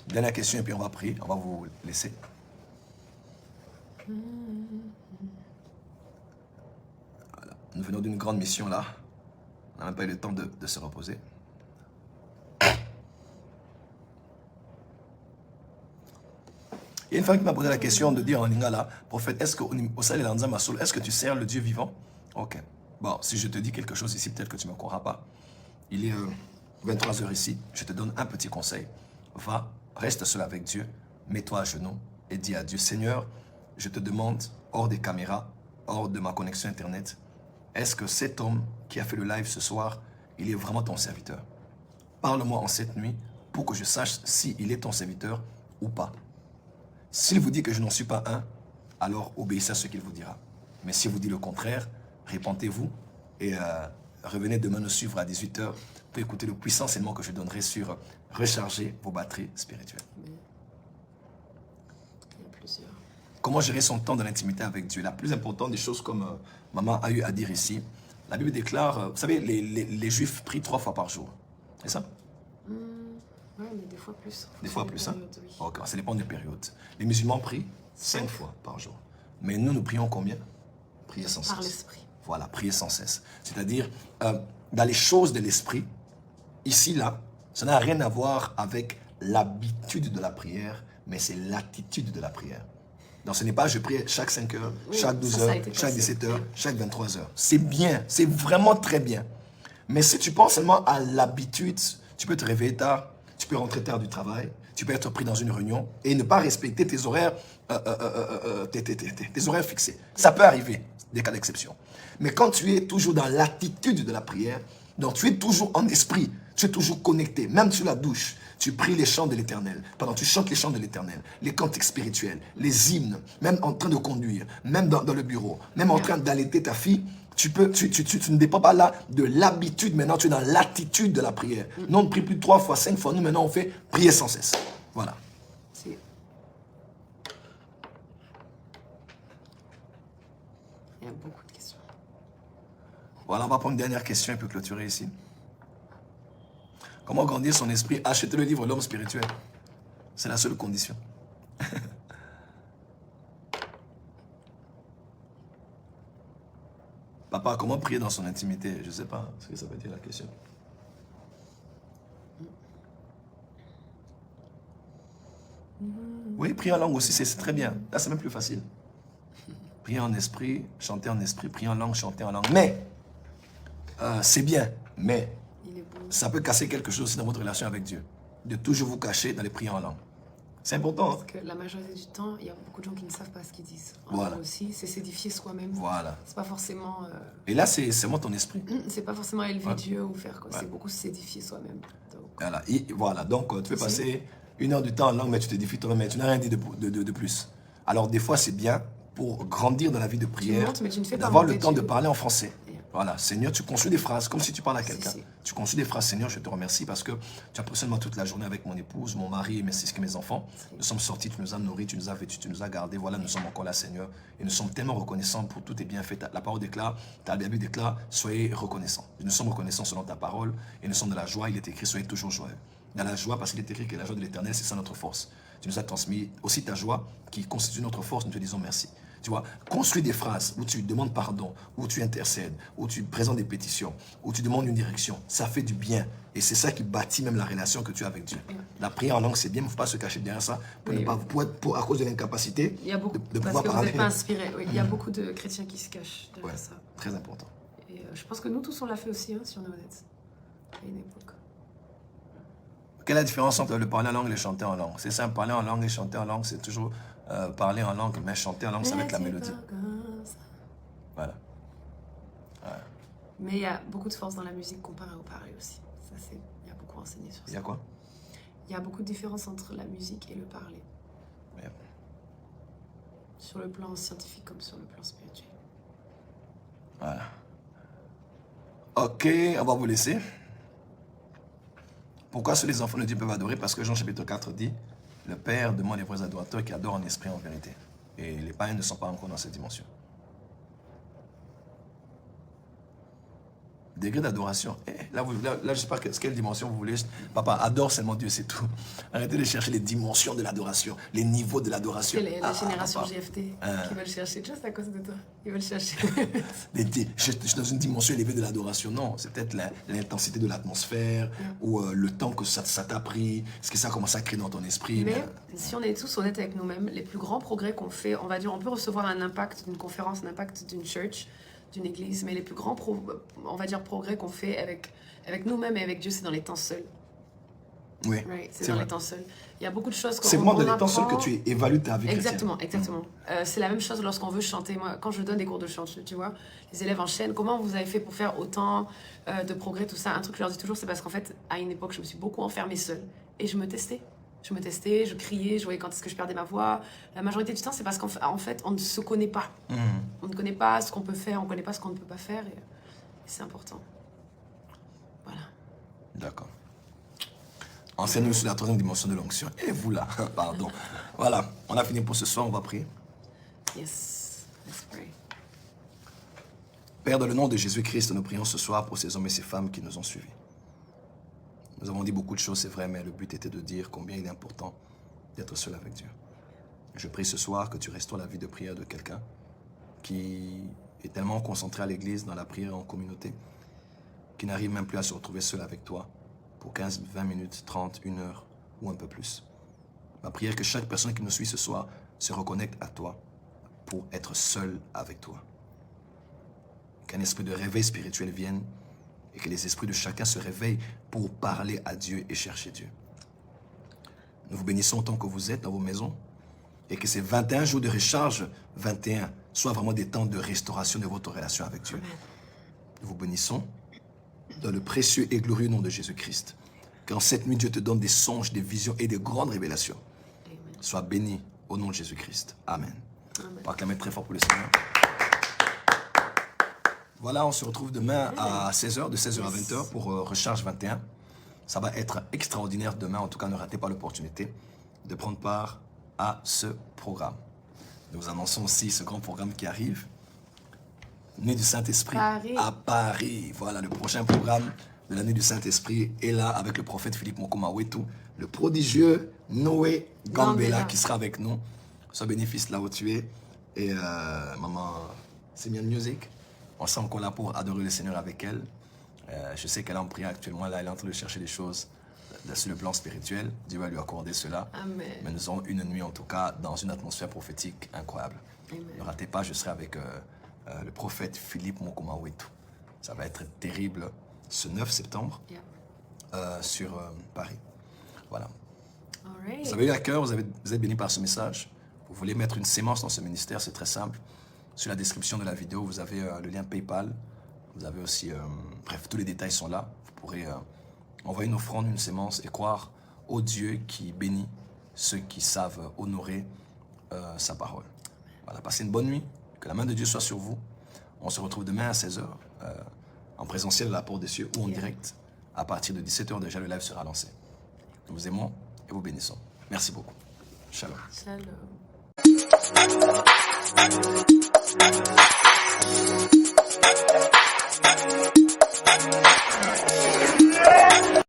Dernière question et puis on va prier. On va vous laisser. Voilà. Nous venons d'une grande mission là. On n'a même pas eu le temps de se reposer. Il y a une femme qui m'a posé la question de dire en lingala, prophète, est-ce que tu sers le Dieu vivant? Ok. Bon, si je te dis quelque chose ici, peut-être que tu ne me croiras pas. Il est 23h ici. Je te donne un petit conseil. Va, reste seul avec Dieu, mets-toi à genoux et dis à Dieu, Seigneur, je te demande, hors des caméras, hors de ma connexion Internet, est-ce que cet homme qui a fait le live ce soir, il est vraiment ton serviteur? Parle-moi en cette nuit pour que je sache s'il est ton serviteur ou pas. S'il vous dit que je n'en suis pas un, alors obéissez à ce qu'il vous dira. Mais s'il vous dit le contraire, répentez-vous et revenez demain nous suivre à 18h pour écouter le puissant enseignement que je donnerai sur recharger vos batteries spirituelles. Il y a plusieurs. Comment gérer son temps dans l'intimité avec Dieu? La plus importante des choses, comme maman a eu à dire ici, la Bible déclare, vous savez, les Juifs prient 3 fois par jour. C'est ça? Oui, mais des fois plus. Des fois plus, hein? Oui. Ok, ça dépend des périodes. Les musulmans prient 5 fois par jour. Mais nous prions combien? Prier sans cesse. Par l'esprit. Voilà, prier sans cesse. C'est-à-dire, dans les choses de l'esprit, ici, là, ça n'a rien à voir avec l'habitude de la prière, mais c'est l'attitude de la prière. Donc ce n'est pas je prie chaque 5 heures, Oui, chaque 12 heures, chaque 17 heures, Oui. chaque 23 heures. C'est bien, c'est vraiment très bien. Mais si tu penses seulement à l'habitude, tu peux te réveiller tard, tu peux rentrer tard du travail, tu peux être pris dans une réunion et ne pas respecter tes horaires, tes horaires fixés. Ça peut arriver, des cas d'exception. Mais quand tu es toujours dans l'attitude de la prière, donc tu es toujours en esprit, tu es toujours connecté, même sur la douche, tu pries les chants de l'Éternel, pendant tu chantes les chants de l'Éternel, les cantiques spirituels, les hymnes, même en train de conduire, même dans le bureau, même en train d'allaiter ta fille, tu ne dépends pas là de l'habitude, maintenant tu es dans l'attitude de la prière. Nous on prie plus de 3 fois, 5 fois, nous maintenant on fait prier sans cesse. Voilà. Il y a beaucoup de questions. Voilà, on va prendre une dernière question et puis clôturer ici. Comment grandir son esprit? Achetez le livre L'homme spirituel. C'est la seule condition. Papa, comment prier dans son intimité? Je ne sais pas ce que ça veut dire la question. Oui, prier en langue aussi, c'est très bien. Là, c'est même plus facile. Prier en esprit, chanter en esprit, prier en langue, chanter en langue. Mais, c'est bien, mais Il est beau. ça peut casser quelque chose aussi dans votre relation avec Dieu. De toujours vous cacher dans les prières en langue. C'est important. Parce que la majorité du temps, il y a beaucoup de gens qui ne savent pas ce qu'ils disent. Voilà. Aussi, c'est s'édifier soi-même. Voilà. C'est pas forcément... Et là, c'est seulement ton esprit. c'est pas forcément élever Ouais. Dieu ou faire quoi. Ouais. C'est beaucoup s'édifier soi-même. Donc, Voilà. Voilà. Donc, tu peux passer 1 heure du temps en langue, mais tu t'édifies toi-même, mais tu n'as rien dit de plus. Alors, des fois, c'est bien pour grandir dans la vie de prière, montes, mais tu ne fais pas d'avoir le monter temps de Dieu. parler en français. Yeah. Voilà. Seigneur, tu construis des phrases comme si tu parles à quelqu'un. Si. Tu construis des phrases. Seigneur, je te remercie parce que tu as pris seulement toute la journée avec mon épouse, mon mari et mes enfants. Nous sommes sortis, tu nous as nourris, tu nous as vêtus, tu nous as gardés. Voilà, nous sommes encore là, Seigneur. Et nous sommes tellement reconnaissants pour tous tes bienfaits. La parole déclare, ta Bible déclare, soyez reconnaissants. Nous sommes reconnaissants selon ta parole et nous sommes dans la joie. Il est écrit, soyez toujours joyeux. Dans la joie, parce qu'il est écrit que la joie de l'Éternel, c'est ça notre force. Tu nous as transmis aussi ta joie qui constitue notre force. Nous te disons merci. Tu vois, construis des phrases où tu demandes pardon, où tu intercèdes, où tu présentes des pétitions, où tu demandes une direction. Ça fait du bien. Et c'est ça qui bâtit même la relation que tu as avec Dieu. La prière en langue, c'est bien, mais il ne faut pas se cacher derrière ça à cause de l'incapacité il y a beaucoup, de parce pouvoir que vous parler. n'êtes pas inspiré. Oui, il y a beaucoup de chrétiens qui se cachent derrière Ouais, ça. très important. Et je pense que nous tous, on l'a fait aussi, hein, si on est honnête. À une époque. Quelle est la différence entre le parler en langue et le chanter en langue? C'est simple, parler en langue et chanter en langue, c'est toujours parler en langue, mais chanter en langue, c'est avec la mélodie. Voilà. Mais il y a beaucoup de force dans la musique comparée au parler aussi. Ça, il y a beaucoup enseigné sur Il y ça. a quoi? Il y a beaucoup de différence entre la musique et le parler. Ouais. Sur le plan scientifique comme sur le plan spirituel. Voilà. Ok, on va vous laisser. Pourquoi seuls les enfants de Dieu peuvent adorer? Parce que Jean chapitre 4 dit, le Père demande les vrais adorateurs qui adorent en esprit et en vérité. Et les païens ne sont pas encore dans cette dimension. Degré d'adoration. Là, je ne sais pas quelle dimension vous voulez. Papa, adore seulement Dieu, c'est tout. Arrêtez de chercher les dimensions de l'adoration, les niveaux de l'adoration. C'est la génération papa. GFT qui veulent chercher juste à cause de toi. Ils veulent chercher. Je suis dans une dimension élevée de l'adoration. Non, c'est peut-être l'intensité de l'atmosphère ou le temps que ça t'a pris, ce que ça a commencé à créer dans ton esprit. Mais si on est tous honnêtes avec nous-mêmes, les plus grands progrès qu'on fait, on va dire, on peut recevoir un impact d'une conférence, un impact d'une church, d'une église, mais les plus grands on va dire progrès qu'on fait avec nous-mêmes et avec Dieu, c'est dans les temps seuls. Oui, Right, c'est dans vrai. les temps seuls. Il y a beaucoup de choses qu'on C'est vraiment dans les temps apprend. seuls que tu évalues ta vie Exactement. C'est la même chose lorsqu'on veut chanter. Moi, quand je donne des cours de chant, tu vois, les élèves enchaînent. Comment vous avez fait pour faire autant de progrès, tout ça? Un truc que je leur dis toujours, c'est parce qu'en fait, à une époque, je me suis beaucoup enfermée seule et je me testais. Je criais, je voyais quand est-ce que je perdais ma voix. La majorité du temps, c'est parce qu'en fait, on ne se connaît pas. On ne connaît pas ce qu'on peut faire, on ne connaît pas ce qu'on ne peut pas faire. Et c'est important. Voilà. D'accord. Enseigne-nous sur la troisième dimension de l'onction. Et vous là, pardon. Voilà, on a fini pour ce soir, on va prier. Yes. Let's pray. Père, dans le nom de Jésus-Christ, nous prions ce soir pour ces hommes et ces femmes qui nous ont suivis. Nous avons dit beaucoup de choses, c'est vrai, mais le but était de dire combien il est important d'être seul avec Dieu. Je prie ce soir que tu restaures la vie de prière de quelqu'un qui est tellement concentré à l'église, dans la prière en communauté, qui n'arrive même plus à se retrouver seul avec toi pour 15, 20 minutes, 30, 1 heure ou un peu plus. Ma prière est que chaque personne qui nous suit ce soir se reconnecte à toi pour être seul avec toi. Qu'un esprit de réveil spirituel vienne et que les esprits de chacun se réveillent pour parler à Dieu et chercher Dieu. Nous vous bénissons autant que vous êtes dans vos maisons et que ces 21 jours de recharge, 21, soient vraiment des temps de restauration de votre relation avec Dieu. Nous vous bénissons dans le précieux et glorieux nom de Jésus-Christ. Qu'en cette nuit, Dieu te donne des songes, des visions et des grandes révélations. Amen. Sois béni au nom de Jésus-Christ. Amen. Amen. Acclamez très fort pour le Seigneur. Voilà, on se retrouve demain à 16h, de 16h à 20h pour Recharge 21. Ça va être extraordinaire demain. En tout cas, ne ratez pas l'opportunité de prendre part à ce programme. Nous vous annonçons aussi ce grand programme qui arrive. Nuit du Saint-Esprit Paris. à Paris. Voilà, le prochain programme de la Nuit du Saint-Esprit est là avec le prophète Philippe Mokomawetu, le prodigieux Noé Gambela qui sera avec nous. Sois bénéfice là où tu es. Et maman Simeon Music, on sent qu'on est là pour adorer le Seigneur avec elle. Je sais qu'elle est en prière actuellement, là, elle est en train de chercher des choses sur le plan spirituel, Dieu va lui accorder cela. Amen. Mais nous aurons une nuit en tout cas dans une atmosphère prophétique incroyable. Amen. Ne ratez pas, je serai avec le prophète Philippe Mokomawetu. Ça va être terrible ce 9 septembre sur Paris. Voilà. All right. Vous avez eu à cœur, vous êtes bénis par ce message. Vous voulez mettre une sémence dans ce ministère, c'est très simple. Sur la description de la vidéo, vous avez le lien PayPal. Vous avez aussi, bref, tous les détails sont là. Vous pourrez envoyer une offrande, une sémence et croire au Dieu qui bénit ceux qui savent honorer sa parole. Voilà, passez une bonne nuit. Que la main de Dieu soit sur vous. On se retrouve demain à 16h en présentiel à la Porte des Cieux ou en direct. À partir de 17h déjà, le live sera lancé. Nous vous aimons et vous bénissons. Merci beaucoup. Shalom. Shalom.